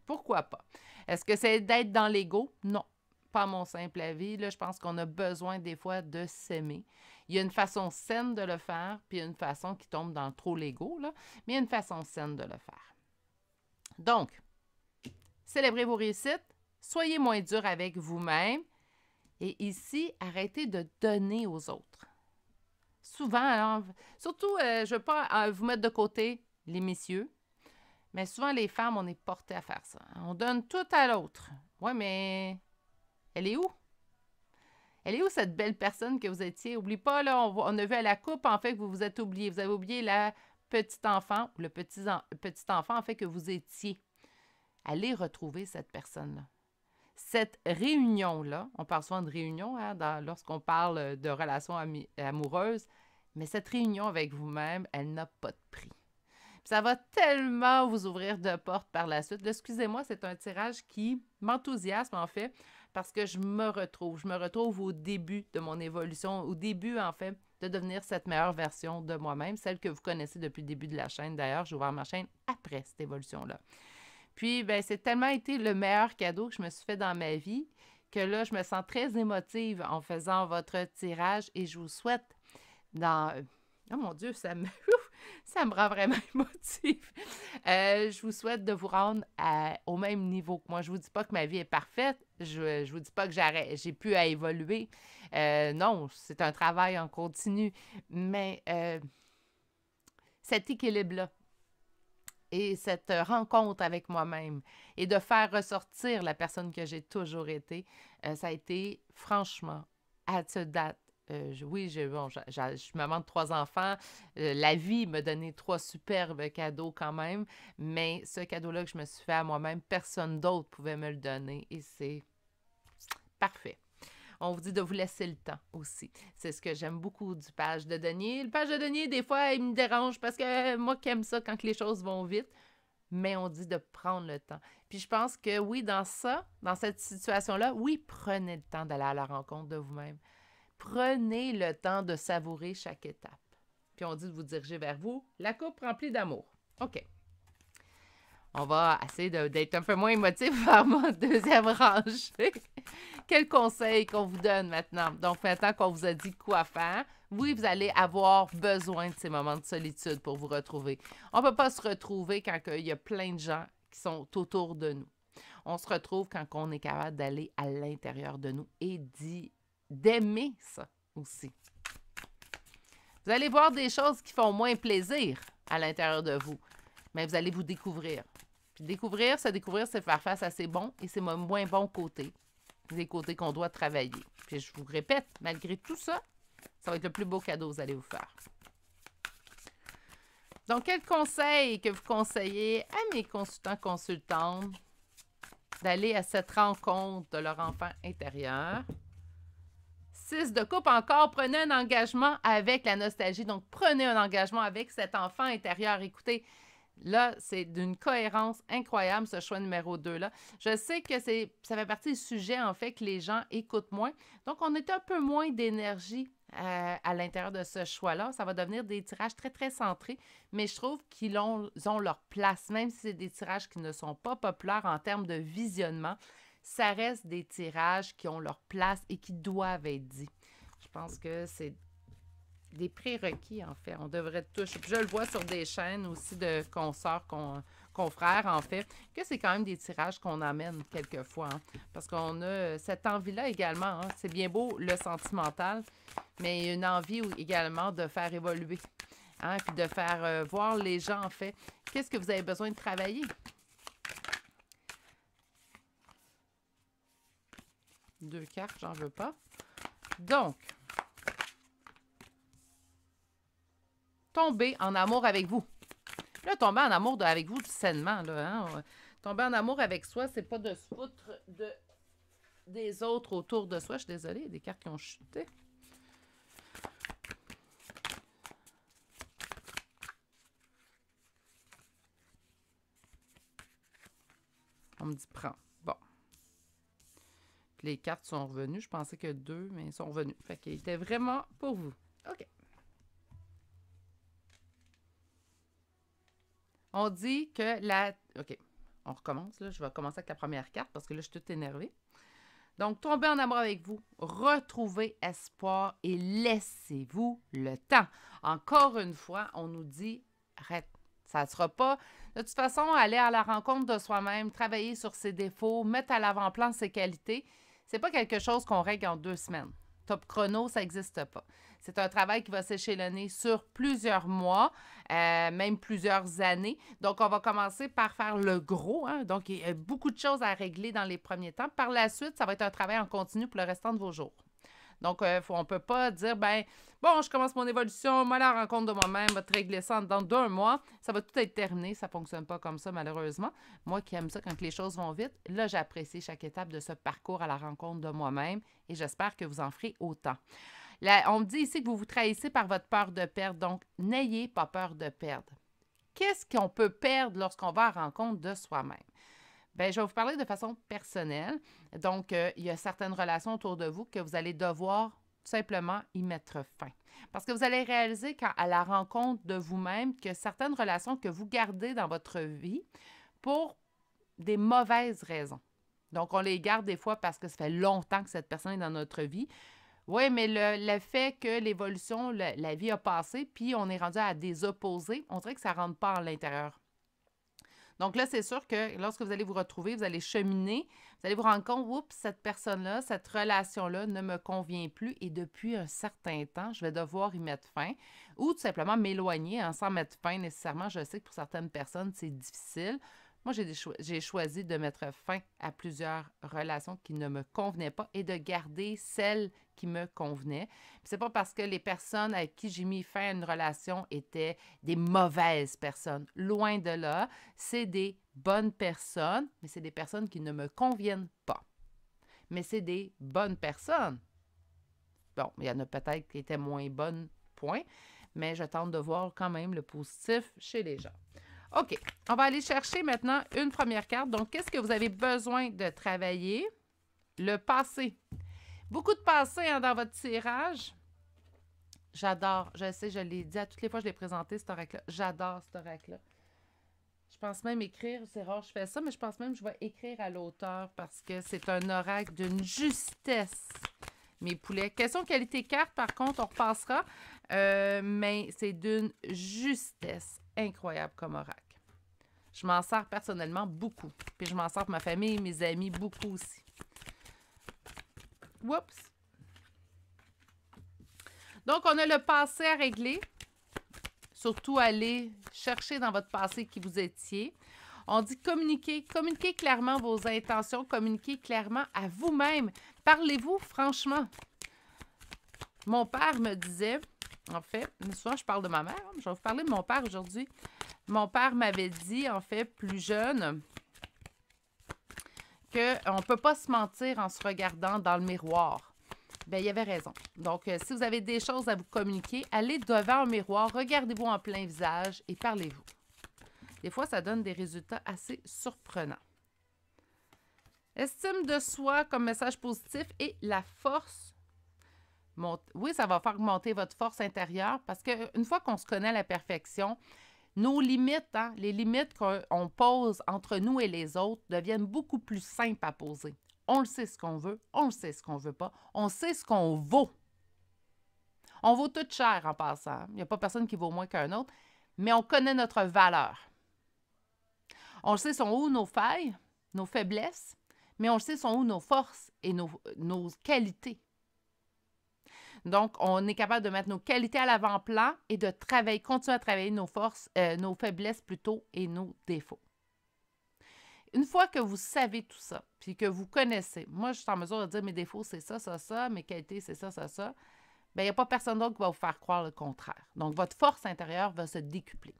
Pourquoi pas? Est-ce que c'est d'être dans l'ego? Non, pas à mon simple avis. Là, je pense qu'on a besoin des fois de s'aimer. Il y a une façon saine de le faire, puis il y a une façon qui tombe dans trop l'ego, là, mais il y a une façon saine de le faire. Donc, célébrez vos réussites, soyez moins dur avec vous-même et ici, arrêtez de donner aux autres. Souvent, alors, surtout, je ne veux pas vous mettre de côté les messieurs, mais souvent, les femmes, on est portées à faire ça. On donne tout à l'autre. Ouais, mais elle est où? Elle est où cette belle personne que vous étiez? Oublie pas, là, on a vu à la coupe, en fait, que vous vous êtes oublié. Vous avez oublié la petite enfant ou le petit enfant, en fait, que vous étiez. Allez retrouver cette personne-là. Cette réunion-là, on parle souvent de réunion hein, lorsqu'on parle de relations amoureuses, mais cette réunion avec vous-même, elle n'a pas de prix. Ça va tellement vous ouvrir de portes par la suite. Là, excusez-moi, c'est un tirage qui m'enthousiasme en fait, parce que je me retrouve au début de mon évolution, au début en fait, de devenir cette meilleure version de moi-même, celle que vous connaissez depuis le début de la chaîne. D'ailleurs, j'ai ouvert ma chaîne après cette évolution-là. Puis, ben, c'est tellement été le meilleur cadeau que je me suis fait dans ma vie que là, je me sens très émotive en faisant votre tirage et je vous souhaite Oh mon Dieu, ça me rend vraiment émotive. Je vous souhaite de vous rendre au même niveau que moi. Je ne vous dis pas que ma vie est parfaite. Je ne vous dis pas que j'ai pu à évoluer. Non, c'est un travail en continu. Mais cet équilibre-là et cette rencontre avec moi-même et de faire ressortir la personne que j'ai toujours été, ça a été franchement, à cette date, oui, je suis maman de 3 enfants. La vie m'a donné 3 superbes cadeaux quand même, mais ce cadeau-là que je me suis fait à moi-même, personne d'autre pouvait me le donner et c'est parfait. On vous dit de vous laisser le temps aussi. C'est ce que j'aime beaucoup du page de denier. Le page de denier, des fois, il me dérange parce que moi qui aime ça quand les choses vont vite, mais on dit de prendre le temps. Puis je pense que oui, dans cette situation-là, oui, prenez le temps d'aller à la rencontre de vous-même. Prenez le temps de savourer chaque étape. Puis on dit de vous diriger vers vous, la coupe remplie d'amour. OK. On va essayer d'être un peu moins émotif vers mon deuxième rangée. Quel conseil qu'on vous donne maintenant? Donc, maintenant qu'on vous a dit quoi faire, oui, vous allez avoir besoin de ces moments de solitude pour vous retrouver. On ne peut pas se retrouver quand il y a plein de gens qui sont autour de nous. On se retrouve quand on est capable d'aller à l'intérieur de nous et d'aimer ça aussi. Vous allez voir des choses qui font moins plaisir à l'intérieur de vous, mais vous allez vous découvrir. Puis découvrir, c'est faire face à ses bons et ses moins bons côtés. Des côtés qu'on doit travailler. Puis je vous répète, malgré tout ça, ça va être le plus beau cadeau que vous allez vous faire. Donc, quel conseil que vous conseillez à mes consultantes d'aller à cette rencontre de leur enfant intérieur? 6 de coupe encore, prenez un engagement avec la nostalgie. Donc, prenez un engagement avec cet enfant intérieur. Écoutez, là, c'est d'une cohérence incroyable, ce choix numéro 2-là. Je sais que ça fait partie du sujet, en fait, que les gens écoutent moins. Donc, on est un peu moins d'énergie à l'intérieur de ce choix-là. Ça va devenir des tirages très, très centrés, mais je trouve qu'ils ont leur place, même si c'est des tirages qui ne sont pas populaires en termes de visionnement. Ça reste des tirages qui ont leur place et qui doivent être dits. Je pense que c'est des prérequis, en fait. On devrait toucher. Puis je le vois sur des chaînes aussi de consoeurs, confrères, en fait, que c'est quand même des tirages qu'on amène quelquefois. Hein, parce qu'on a cette envie-là également. Hein, c'est bien beau le sentimental, mais il y a une envie également de faire évoluer. Hein, puis de faire voir les gens, en fait, qu'est-ce que vous avez besoin de travailler. Deux cartes, j'en veux pas. Donc, tomber en amour avec vous. Là, tomber en amour avec vous sainement, là, hein? Tomber en amour avec soi, c'est pas de se foutre des autres autour de soi. Je suis désolée, il y a des cartes qui ont chuté. On me dit prends. Bon. Puis les cartes sont revenues. Je pensais que 2, mais ils sont revenus. Fait qu'ils étaient vraiment pour vous. OK. On dit que la... OK. On recommence. Là. Je vais commencer avec la première carte parce que là, je suis toute énervée. Donc, tombez en amour avec vous. Retrouvez espoir et laissez-vous le temps. Encore une fois, on nous dit arrête. Ça ne sera pas... De toute façon, aller à la rencontre de soi-même, travailler sur ses défauts, mettre à l'avant-plan ses qualités, c'est pas quelque chose qu'on règle en 2 semaines. Top chrono, ça n'existe pas. C'est un travail qui va s'échelonner sur plusieurs mois, même plusieurs années. Donc, on va commencer par faire le gros. Hein? Donc, il y a beaucoup de choses à régler dans les premiers temps. Par la suite, ça va être un travail en continu pour le restant de vos jours. Donc, on ne peut pas dire, ben bon, je commence mon évolution, moi, la rencontre de moi-même, va te régler ça dans 2 mois. Ça va tout être terminé. Ça ne fonctionne pas comme ça, malheureusement. Moi qui aime ça quand les choses vont vite, là, j'apprécie chaque étape de ce parcours à la rencontre de moi-même et j'espère que vous en ferez autant. Là, on me dit ici que vous vous trahissez par votre peur de perdre. Donc, n'ayez pas peur de perdre. Qu'est-ce qu'on peut perdre lorsqu'on va à la rencontre de soi-même? Bien, je vais vous parler de façon personnelle. Donc, il y a certaines relations autour de vous que vous allez devoir tout simplement y mettre fin. Parce que vous allez réaliser à la rencontre de vous-même que certaines relations que vous gardez dans votre vie pour des mauvaises raisons. Donc, on les garde des fois parce que ça fait longtemps que cette personne est dans notre vie. Oui, mais le fait que l'évolution, la vie a passé, puis on est rendu à des opposés, on dirait que ça ne rentre pas à l'intérieur. Donc là, c'est sûr que lorsque vous allez vous retrouver, vous allez cheminer, vous allez vous rendre compte, oups, cette personne-là, cette relation-là ne me convient plus et depuis un certain temps, je vais devoir y mettre fin ou tout simplement m'éloigner sans mettre fin nécessairement. Je sais que pour certaines personnes, c'est difficile. Moi, j'ai choisi de mettre fin à plusieurs relations qui ne me convenaient pas et de garder celles qui me convenaient. C'est pas parce que les personnes avec qui j'ai mis fin à une relation étaient des mauvaises personnes. Loin de là, c'est des bonnes personnes, mais c'est des personnes qui ne me conviennent pas. Mais c'est des bonnes personnes. Bon, il y en a peut-être qui étaient moins bonnes, point, mais je tente de voir quand même le positif chez les gens. OK, on va aller chercher maintenant une première carte. Donc, qu'est-ce que vous avez besoin de travailler? Le passé. Beaucoup de passé hein, dans votre tirage. J'adore. Je sais, je l'ai dit à toutes les fois que je l'ai présenté, cet oracle-là. J'adore cet oracle-là. Je pense même écrire, c'est rare je fais ça, mais je pense même que je vais écrire à l'auteur parce que c'est un oracle d'une justesse, mes poulets. Question qualité carte, par contre, on repassera, mais c'est d'une justesse incroyable comme oracle. Je m'en sers personnellement beaucoup. Puis je m'en sers pour ma famille et mes amis beaucoup aussi. Oups! Donc, on a le passé à régler. Surtout, aller chercher dans votre passé qui vous étiez. On dit communiquer. Communiquez clairement vos intentions. Communiquez clairement à vous-même. Parlez-vous franchement. Mon père me disait, en fait, souvent je parle de ma mère, je vais vous parler de mon père aujourd'hui. Mon père m'avait dit, en fait, plus jeune, qu'on ne peut pas se mentir en se regardant dans le miroir. Bien, il avait raison. Donc, si vous avez des choses à vous communiquer, allez devant un miroir, regardez-vous en plein visage et parlez-vous. Des fois, ça donne des résultats assez surprenants. Estime de soi comme message positif et la force. Oui, ça va faire augmenter votre force intérieure parce qu'une fois qu'on se connaît à la perfection, nos limites, hein, les limites qu'on pose entre nous et les autres deviennent beaucoup plus simples à poser. On le sait ce qu'on veut, on le sait ce qu'on veut pas, on sait ce qu'on vaut. On vaut tout cher en passant. Il n'y a pas personne qui vaut moins qu'un autre, mais on connaît notre valeur. On le sait sont où nos failles, nos faiblesses, mais on le sait sont où nos forces et nos qualités. Donc, on est capable de mettre nos qualités à l'avant-plan et de continuer à travailler nos forces, nos faiblesses plutôt et nos défauts. Une fois que vous savez tout ça, puis que vous connaissez, moi, je suis en mesure de dire mes défauts, c'est ça, ça, ça, mes qualités, c'est ça, ça, ça, bien, il n'y a pas personne d'autre qui va vous faire croire le contraire. Donc, votre force intérieure va se décupler.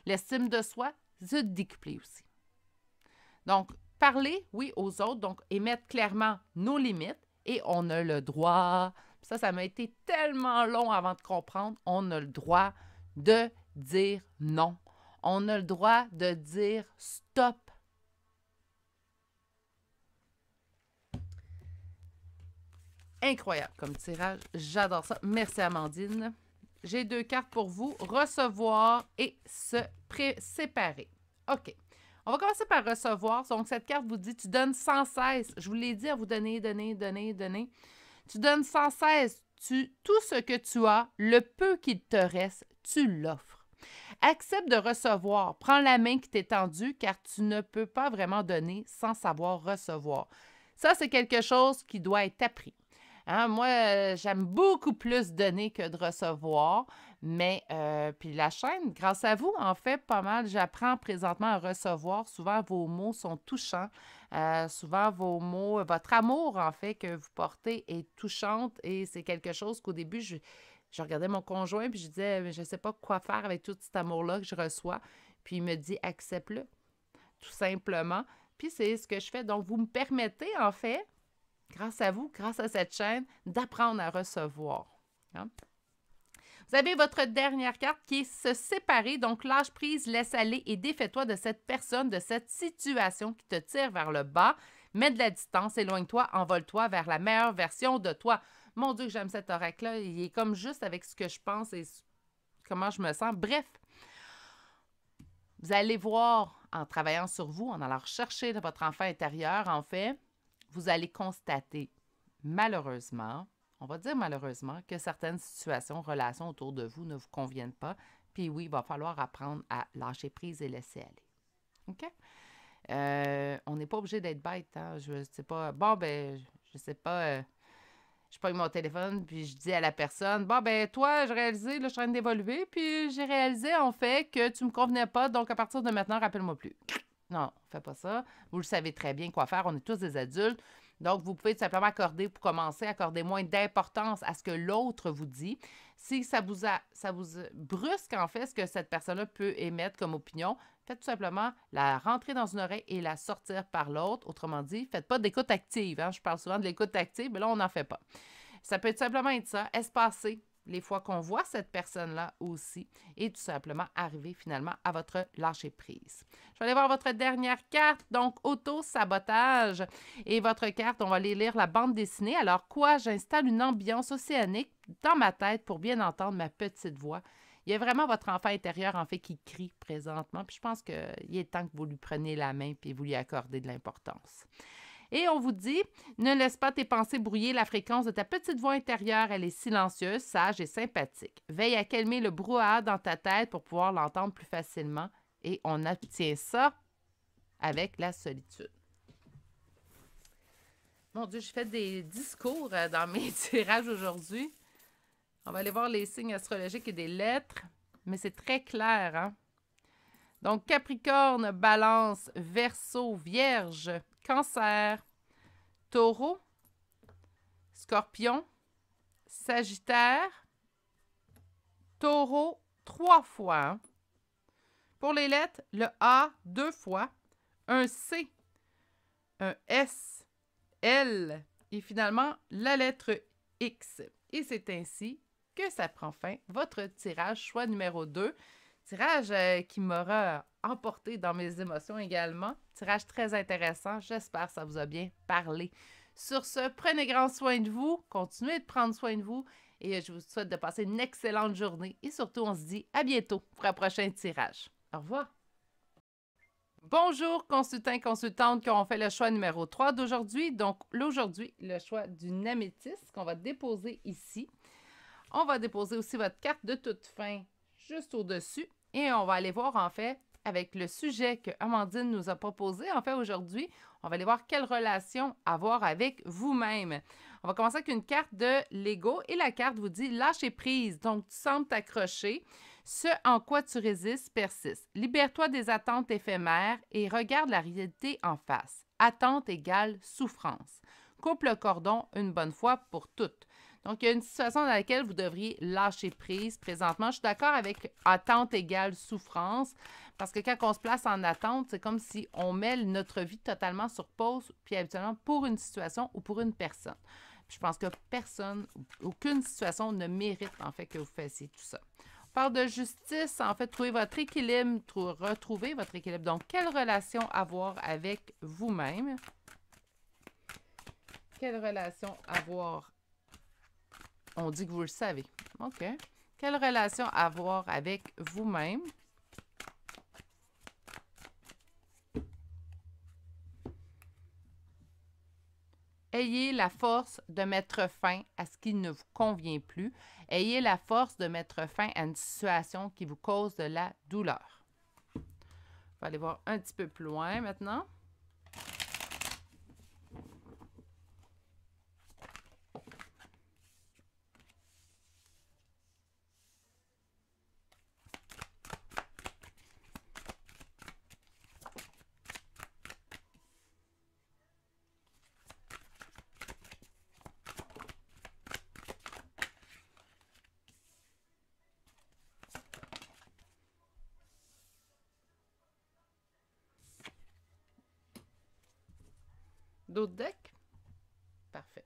L'estime de soi se décupler aussi. Donc, parler, oui, aux autres, donc émettre clairement nos limites et on a le droit, ça m'a été tellement long avant de comprendre, on a le droit de dire non. On a le droit de dire stop. Incroyable comme tirage, j'adore ça. Merci Amandine. J'ai 2 cartes pour vous, recevoir et se séparer. OK. On va commencer par recevoir. Donc, cette carte vous dit, tu donnes sans cesse. Je vous l'ai dit à vous donner. Tu donnes sans cesse. Tout ce que tu as, le peu qu'il te reste, tu l'offres. Accepte de recevoir. Prends la main qui t'est tendue car tu ne peux pas vraiment donner sans savoir recevoir. Ça, c'est quelque chose qui doit être appris. Hein, moi, j'aime beaucoup plus donner que de recevoir, mais puis la chaîne, grâce à vous, en fait, pas mal, j'apprends présentement à recevoir. Souvent, vos mots sont touchants. Souvent, vos mots, votre amour, en fait, que vous portez est touchante et c'est quelque chose qu'au début, je regardais mon conjoint puis je disais, je ne sais pas quoi faire avec tout cet amour-là que je reçois. Puis il me dit, accepte-le, tout simplement. Puis c'est ce que je fais. Donc, vous me permettez, en fait, grâce à vous, grâce à cette chaîne, d'apprendre à recevoir. Hein? Vous avez votre dernière carte qui est se séparer. Donc, lâche prise, laisse aller et défais-toi de cette personne, de cette situation qui te tire vers le bas. Mets de la distance, éloigne-toi, envole-toi vers la meilleure version de toi. Mon Dieu, que j'aime cet oracle-là. Il est comme juste avec ce que je pense et comment je me sens. Bref, vous allez voir en travaillant sur vous, en allant rechercher votre enfant intérieur, en fait, vous allez constater, malheureusement, on va dire malheureusement, que certaines situations, relations autour de vous ne vous conviennent pas. Puis oui, il va falloir apprendre à lâcher prise et laisser aller. OK? On n'est pas obligé d'être bête. Hein? Je sais pas. Bon, ben, je sais pas. Je prends mon téléphone, puis je dis à la personne, bon, ben, toi, j'ai réalisé, là, je suis en train d'évoluer, puis j'ai réalisé, en fait, que tu me convenais pas, donc à partir de maintenant, rappelle-moi plus. Non, fais pas ça. Vous le savez très bien quoi faire. On est tous des adultes. Donc, vous pouvez tout simplement accorder, pour commencer, accorder moins d'importance à ce que l'autre vous dit. Si ça vous brusque, en fait, ce que cette personne-là peut émettre comme opinion, faites tout simplement la rentrer dans une oreille et la sortir par l'autre. Autrement dit, faites pas d'écoute active. Hein? Je parle souvent de l'écoute active, mais là, on n'en fait pas. Ça peut tout simplement être ça, espacer les fois qu'on voit cette personne-là aussi et tout simplement arriver finalement à votre lâcher-prise. Je vais aller voir votre dernière carte, donc auto-sabotage. Et votre carte, on va aller lire la bande dessinée. Alors quoi? J'installe une ambiance océanique dans ma tête pour bien entendre ma petite voix. Il y a vraiment votre enfant intérieur, en fait, qui crie présentement. Puis je pense qu'il est temps que vous lui preniez la main et vous lui accordez de l'importance. Et on vous dit, ne laisse pas tes pensées brouiller la fréquence de ta petite voix intérieure. Elle est silencieuse, sage et sympathique. Veille à calmer le brouhaha dans ta tête pour pouvoir l'entendre plus facilement. Et on obtient ça avec la solitude. Mon Dieu, j'ai fait des discours dans mes tirages aujourd'hui. On va aller voir les signes astrologiques et des lettres, mais c'est très clair, hein? Donc, Capricorne, Balance, Verseau, Vierge, Cancer, Taureau, Scorpion, Sagittaire, Taureau 3 fois. Hein? Pour les lettres, le A 2 fois, un C, un S, L et finalement la lettre X. Et c'est ainsi que ça prend fin votre tirage choix numéro 2. Tirage qui m'aura emporté dans mes émotions également. Tirage très intéressant. J'espère que ça vous a bien parlé. Sur ce, prenez grand soin de vous. Continuez de prendre soin de vous. Et je vous souhaite de passer une excellente journée. Et surtout, on se dit à bientôt pour un prochain tirage. Au revoir. Bonjour, consultants, consultantes qui ont fait le choix numéro 3 d'aujourd'hui. Donc, aujourd'hui, le choix d'une améthyste qu'on va déposer ici. On va déposer aussi votre carte de toute fin juste au-dessus. Et on va aller voir, en fait, avec le sujet que Amandine nous a proposé, en fait, aujourd'hui, on va aller voir quelle relation avoir avec vous-même. On va commencer avec une carte de l'ego et la carte vous dit « Lâcher prise ». Donc, tu sembles t'accrocher. Ce en quoi tu résistes persiste. Libère-toi des attentes éphémères et regarde la réalité en face. Attente égale souffrance. Coupe le cordon une bonne fois pour toutes. Donc, il y a une situation dans laquelle vous devriez lâcher prise présentement. Je suis d'accord avec attente égale souffrance, parce que quand on se place en attente, c'est comme si on met notre vie totalement sur pause, puis habituellement pour une situation ou pour une personne. Puis je pense que personne, aucune situation ne mérite en fait que vous fassiez tout ça. On parle de justice, en fait, trouver votre équilibre, retrouver votre équilibre. Donc, quelle relation avoir avec vous-même? Quelle relation avoir? On dit que vous le savez. OK. Quelle relation avoir avec vous-même? Ayez la force de mettre fin à ce qui ne vous convient plus. Ayez la force de mettre fin à une situation qui vous cause de la douleur. On va aller voir un petit peu plus loin maintenant. D'autres decks? Parfait.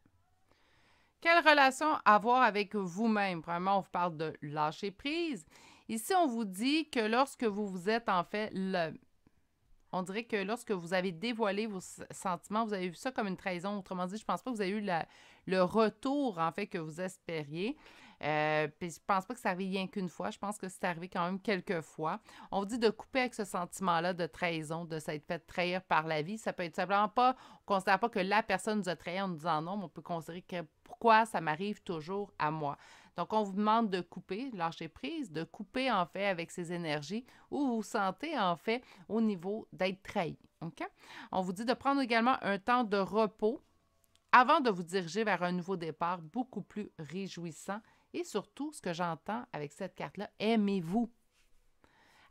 Quelle relation avoir avec vous-même? Premièrement, on vous parle de lâcher prise. Ici, on vous dit que lorsque vous êtes en fait on dirait que lorsque vous avez dévoilé vos sentiments, vous avez vu ça comme une trahison. Autrement dit, je ne pense pas que vous avez eu le retour, en fait, que vous espériez. Puis je pense pas que ça arrive rien qu'une fois. Je pense que c'est arrivé quand même quelques fois. On vous dit de couper avec ce sentiment-là de trahison, de s'être fait trahir par la vie. Ça peut être simplement pas, on ne considère pas que la personne nous a trahi en nous disant non, mais on peut considérer que pourquoi ça m'arrive toujours à moi. Donc, on vous demande de couper, lâcher prise, de couper en fait avec ces énergies où vous vous sentez en fait au niveau d'être trahi. OK? On vous dit de prendre également un temps de repos avant de vous diriger vers un nouveau départ beaucoup plus réjouissant. Et surtout, ce que j'entends avec cette carte-là, aimez-vous.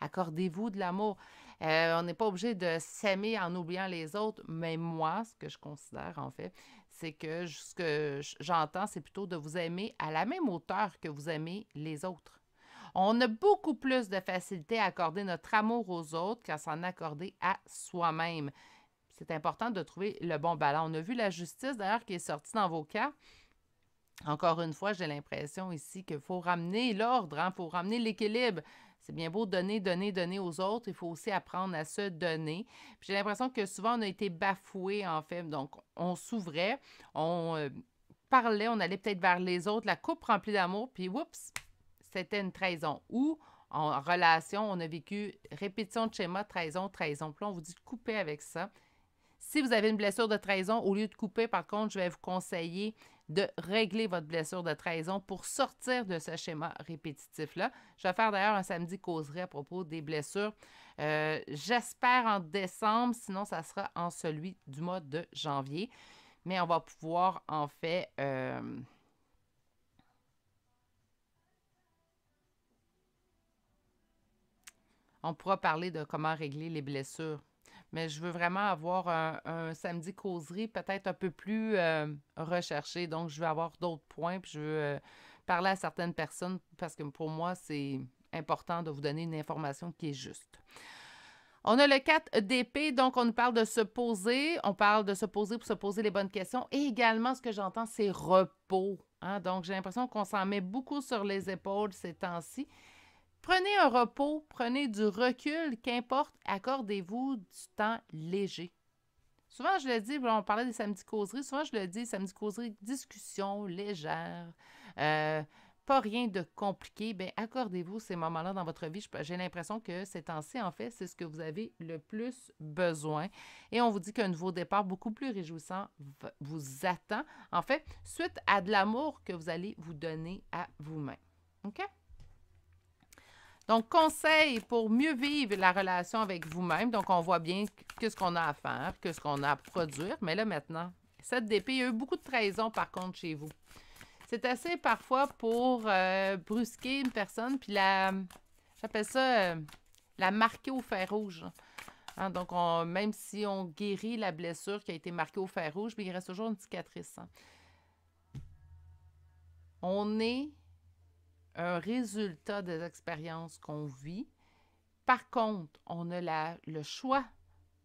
Accordez-vous de l'amour. On n'est pas obligé de s'aimer en oubliant les autres, mais moi, ce que je considère en fait, c'est que ce que j'entends, c'est plutôt de vous aimer à la même hauteur que vous aimez les autres. On a beaucoup plus de facilité à accorder notre amour aux autres qu'à s'en accorder à soi-même. C'est important de trouver le bon ballon. On a vu la justice, d'ailleurs, qui est sortie dans vos cas. Encore une fois, j'ai l'impression ici qu'il faut ramener l'ordre, il faut ramener l'équilibre. C'est bien beau donner, donner, donner aux autres. Il faut aussi apprendre à se donner. J'ai l'impression que souvent, on a été bafoué, en fait. Donc, on s'ouvrait, on parlait, on allait peut-être vers les autres, la coupe remplie d'amour, puis oups, c'était une trahison. Ou en relation, on a vécu répétition de schéma, trahison, trahison. Puis là, on vous dit de couper avec ça. Si vous avez une blessure de trahison, au lieu de couper, par contre, je vais vous conseiller de régler votre blessure de trahison pour sortir de ce schéma répétitif-là. Je vais faire d'ailleurs un samedi causerie à propos des blessures. J'espère en décembre, sinon ça sera en celui du mois de janvier. Mais on va pouvoir en fait... on pourra parler de comment régler les blessures. Mais je veux vraiment avoir un samedi causerie peut-être un peu plus recherché. Donc, je veux avoir d'autres points, puis je veux parler à certaines personnes parce que pour moi, c'est important de vous donner une information qui est juste. On a le 4 d'épée, donc on nous parle de se poser. On parle de se poser pour se poser les bonnes questions. Et également, ce que j'entends, c'est repos. Hein? Donc, j'ai l'impression qu'on s'en met beaucoup sur les épaules ces temps-ci. Prenez un repos, prenez du recul, qu'importe, accordez-vous du temps léger. Souvent, je le dis, on parlait des samedis causeries, souvent je le dis, samedi causerie, discussion légère, pas rien de compliqué. Bien, accordez-vous ces moments-là dans votre vie. J'ai l'impression que ces temps-ci, en fait, c'est ce que vous avez le plus besoin. Et on vous dit qu'un nouveau départ beaucoup plus réjouissant vous attend, en fait, suite à de l'amour que vous allez vous donner à vous-même. OK? Donc, conseil pour mieux vivre la relation avec vous-même. Donc, on voit bien qu'est-ce qu'on a à faire, qu'est-ce qu'on a à produire. Mais là, maintenant, 7 d'épée, il y a eu beaucoup de trahison, par contre, chez vous. C'est assez, parfois, pour brusquer une personne, puis j'appelle ça la marquer au fer rouge. Hein, donc, même si on guérit la blessure qui a été marquée au fer rouge, mais il reste toujours une cicatrice. Hein. On est un résultat des expériences qu'on vit. Par contre, on a le choix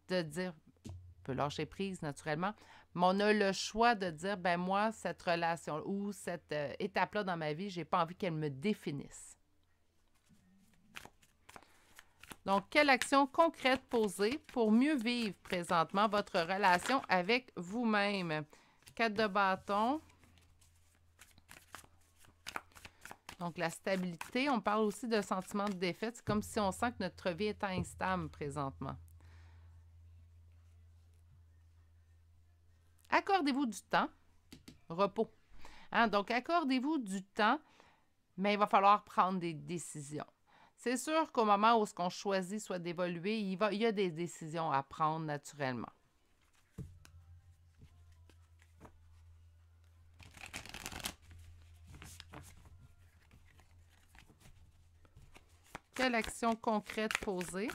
de dire, on peut lâcher prise naturellement, mais on a le choix de dire, ben moi, cette relation ou cette étape-là dans ma vie, j'ai pas envie qu'elle me définisse. Donc, quelle action concrète poser pour mieux vivre présentement votre relation avec vous-même? 4 de bâton. Donc, la stabilité, on parle aussi de sentiment de défaite. C'est comme si on sent que notre vie est instable présentement. Accordez-vous du temps. Repos. Hein? Donc, accordez-vous du temps, mais il va falloir prendre des décisions. C'est sûr qu'au moment où ce qu'on choisit soit d'évoluer, il y a des décisions à prendre naturellement. Quelle action concrète poser?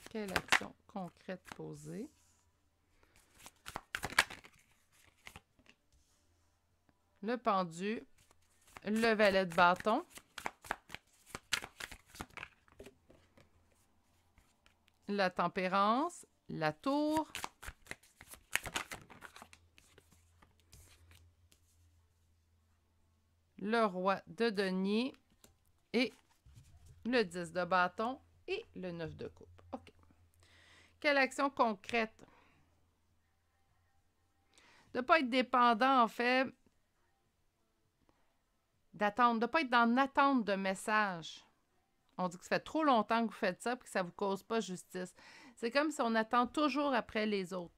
Quelle action concrète poser? Le pendu, le valet de bâton, la tempérance, la tour, le roi de denier et le 10 de bâton et le 9 de coupe. OK. Quelle action concrète? De ne pas être dépendant, en fait, d'attendre, de ne pas être dans l'attente de messages. On dit que ça fait trop longtemps que vous faites ça et que ça ne vous cause pas justice. C'est comme si on attend toujours après les autres.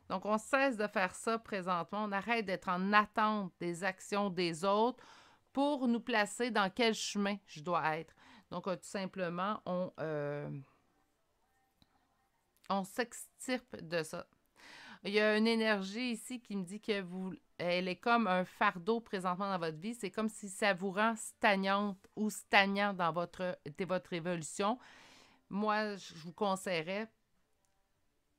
Donc, on cesse de faire ça présentement. On arrête d'être en attente des actions des autres pour nous placer dans quel chemin je dois être. Donc, tout simplement, on s'extirpe de ça. Il y a une énergie ici qui me dit que elle est comme un fardeau présentement dans votre vie. C'est comme si ça vous rend stagnante ou stagnant dans votre évolution. Moi, je vous conseillerais,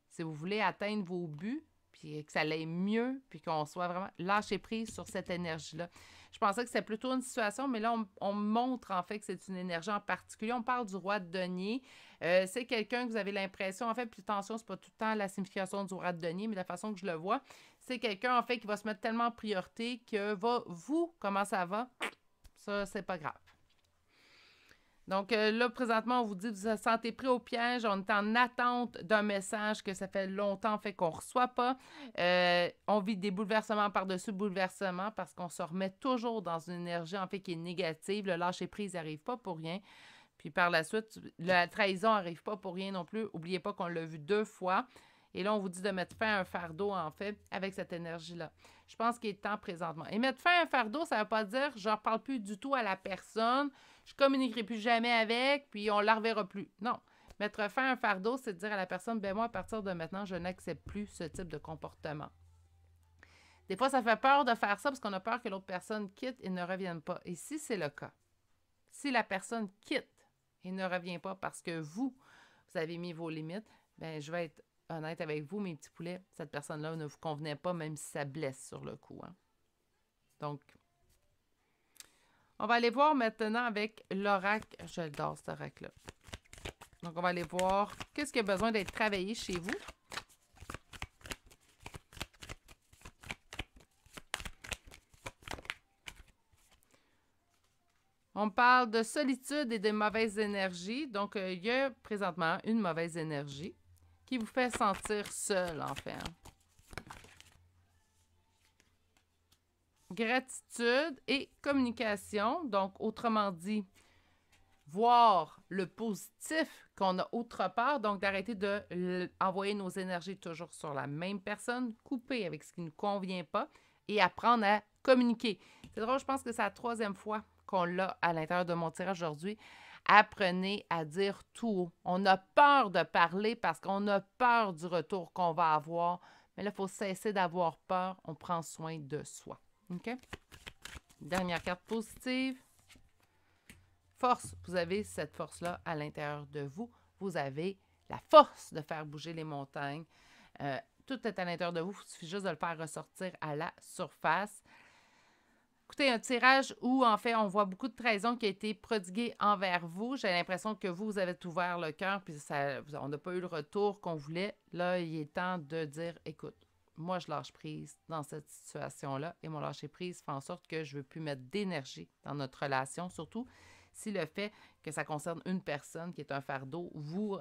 si vous voulez atteindre vos buts, puis que ça aille mieux, puis qu'on soit vraiment lâché prise sur cette énergie-là. Je pensais que c'était plutôt une situation, mais là, on montre en fait que c'est une énergie en particulier. On parle du roi de denier. C'est quelqu'un que vous avez l'impression, en fait, puis attention, c'est pas tout le temps la signification du roi de denier, mais la façon que je le vois, c'est quelqu'un, en fait, qui va se mettre tellement en priorité que comment ça va? Ça, c'est pas grave. Donc là, présentement, on vous dit que vous vous sentez pris au piège. On est en attente d'un message que ça fait longtemps fait qu'on ne reçoit pas. On vit des bouleversements par-dessus bouleversements parce qu'on se remet toujours dans une énergie en fait qui est négative. Le lâcher-prise n'arrive pas pour rien. Puis par la suite, la trahison n'arrive pas pour rien non plus. N'oubliez pas qu'on l'a vu 2 fois. Et là, on vous dit de mettre fin à un fardeau, en fait, avec cette énergie-là. Je pense qu'il est temps présentement. Et mettre fin à un fardeau, ça ne veut pas dire je ne reparle plus du tout à la personne, je ne communiquerai plus jamais avec, puis on ne la reverra plus. Non. Mettre fin à un fardeau, c'est de dire à la personne, ben moi, à partir de maintenant, je n'accepte plus ce type de comportement. Des fois, ça fait peur de faire ça parce qu'on a peur que l'autre personne quitte et ne revienne pas. Et si c'est le cas, si la personne quitte et ne revient pas parce que vous avez mis vos limites, ben je vais être honnête avec vous, mes petits poulets, cette personne-là ne vous convenait pas, même si ça blesse sur le coup. Hein. Donc, on va aller voir maintenant avec l'oracle. J'adore cet oracle-là. Donc, on va aller voir qu'est-ce qui a besoin d'être travaillé chez vous. On parle de solitude et de mauvaise énergie. Donc, il y a présentement une mauvaise énergie qui vous fait sentir seul, en fait. Gratitude et communication. Donc, autrement dit, voir le positif qu'on a autre part. Donc, d'arrêter d'envoyer nos énergies toujours sur la même personne, couper avec ce qui ne nous convient pas et apprendre à communiquer. C'est drôle, je pense que c'est la 3e fois qu'on l'a à l'intérieur de mon tirage aujourd'hui. Apprenez à dire tout haut. On a peur de parler parce qu'on a peur du retour qu'on va avoir. Mais là, il faut cesser d'avoir peur. On prend soin de soi. OK? Dernière carte positive. Force. Vous avez cette force-là à l'intérieur de vous. Vous avez la force de faire bouger les montagnes. tout est à l'intérieur de vous. Il suffit juste de le faire ressortir à la surface. Écoutez, un tirage où, en fait, on voit beaucoup de trahison qui a été prodiguée envers vous. J'ai l'impression que vous avez ouvert le cœur, puis on n'a pas eu le retour qu'on voulait. Là, il est temps de dire, écoute, moi, je lâche prise dans cette situation-là, et mon lâcher-prise fait en sorte que je ne veux plus mettre d'énergie dans notre relation, surtout si le fait que ça concerne une personne qui est un fardeau vous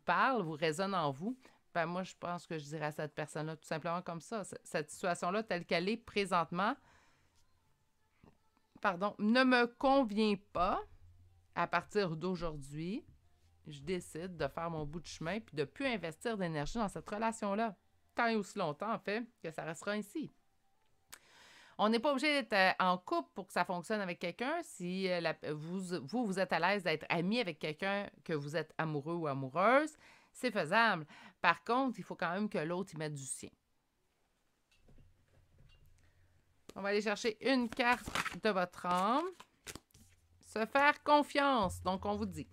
parle, vous résonne en vous. Ben moi, je pense que je dirais à cette personne-là tout simplement comme ça. Cette situation-là, telle qu'elle est présentement, ne me convient pas. À partir d'aujourd'hui, je décide de faire mon bout de chemin puis de ne plus investir d'énergie dans cette relation-là. Tant et aussi longtemps, en fait, que ça restera ainsi. On n'est pas obligé d'être en couple pour que ça fonctionne avec quelqu'un. Si vous êtes à l'aise d'être ami avec quelqu'un que vous êtes amoureux ou amoureuse, c'est faisable. Par contre, il faut quand même que l'autre y mette du sien. On va aller chercher une carte de votre âme. Se faire confiance. Donc, on vous dit,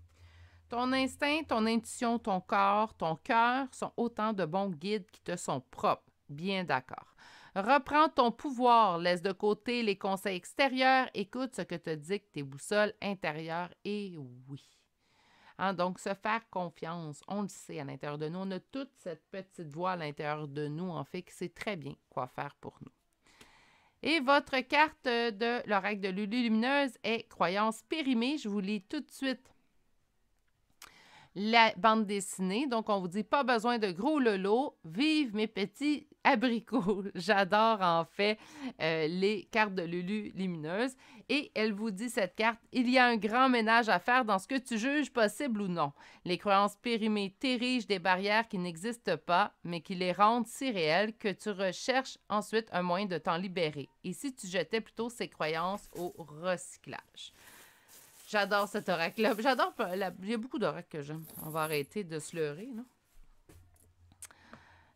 ton instinct, ton intuition, ton corps, ton cœur sont autant de bons guides qui te sont propres. Bien d'accord. Reprends ton pouvoir, laisse de côté les conseils extérieurs, écoute ce que te dictent tes boussoles intérieures et oui. Hein, donc, se faire confiance, on le sait à l'intérieur de nous. On a toute cette petite voix à l'intérieur de nous, en fait, qui sait très bien quoi faire pour nous. Et votre carte de l'oracle de Lulu Lumineuse est Croyance périmée. Je vous lis tout de suite la bande dessinée. Donc, on vous dit, pas besoin de gros lolos. Vive mes petits abricots. J'adore, en fait, les cartes de Lulu Lumineuse. Et elle vous dit, cette carte, il y a un grand ménage à faire dans ce que tu juges possible ou non. Les croyances périmées t'érigent des barrières qui n'existent pas, mais qui les rendent si réelles que tu recherches ensuite un moyen de t'en libérer. Et si tu jetais plutôt ces croyances au recyclage? J'adore cet oracle-là. Il y a beaucoup d'oracles que j'aime. On va arrêter de se leurrer, non?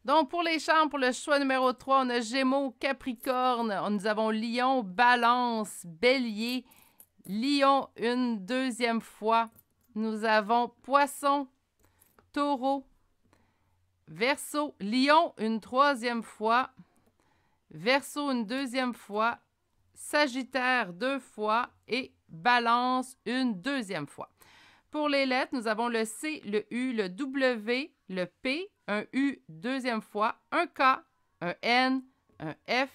Donc, pour les charmes, pour le choix numéro 3, on a Gémeaux, Capricorne. Nous avons Lion, Balance, Bélier, Lion une deuxième fois. Nous avons Poisson, Taureau, Verseau, Lion une troisième fois, Verseau une deuxième fois, Sagittaire 2 fois et Balance une deuxième fois. Pour les lettres, nous avons le C, le U, le W, le P, un U deuxième fois, un K, un N, un F,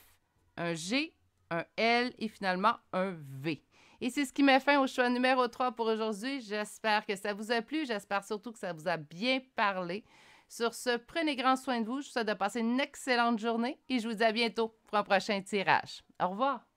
un G, un L et finalement un V. Et c'est ce qui met fin au choix numéro 3 pour aujourd'hui. J'espère que ça vous a plu. J'espère surtout que ça vous a bien parlé. Sur ce, prenez grand soin de vous. Je vous souhaite de passer une excellente journée et je vous dis à bientôt pour un prochain tirage. Au revoir.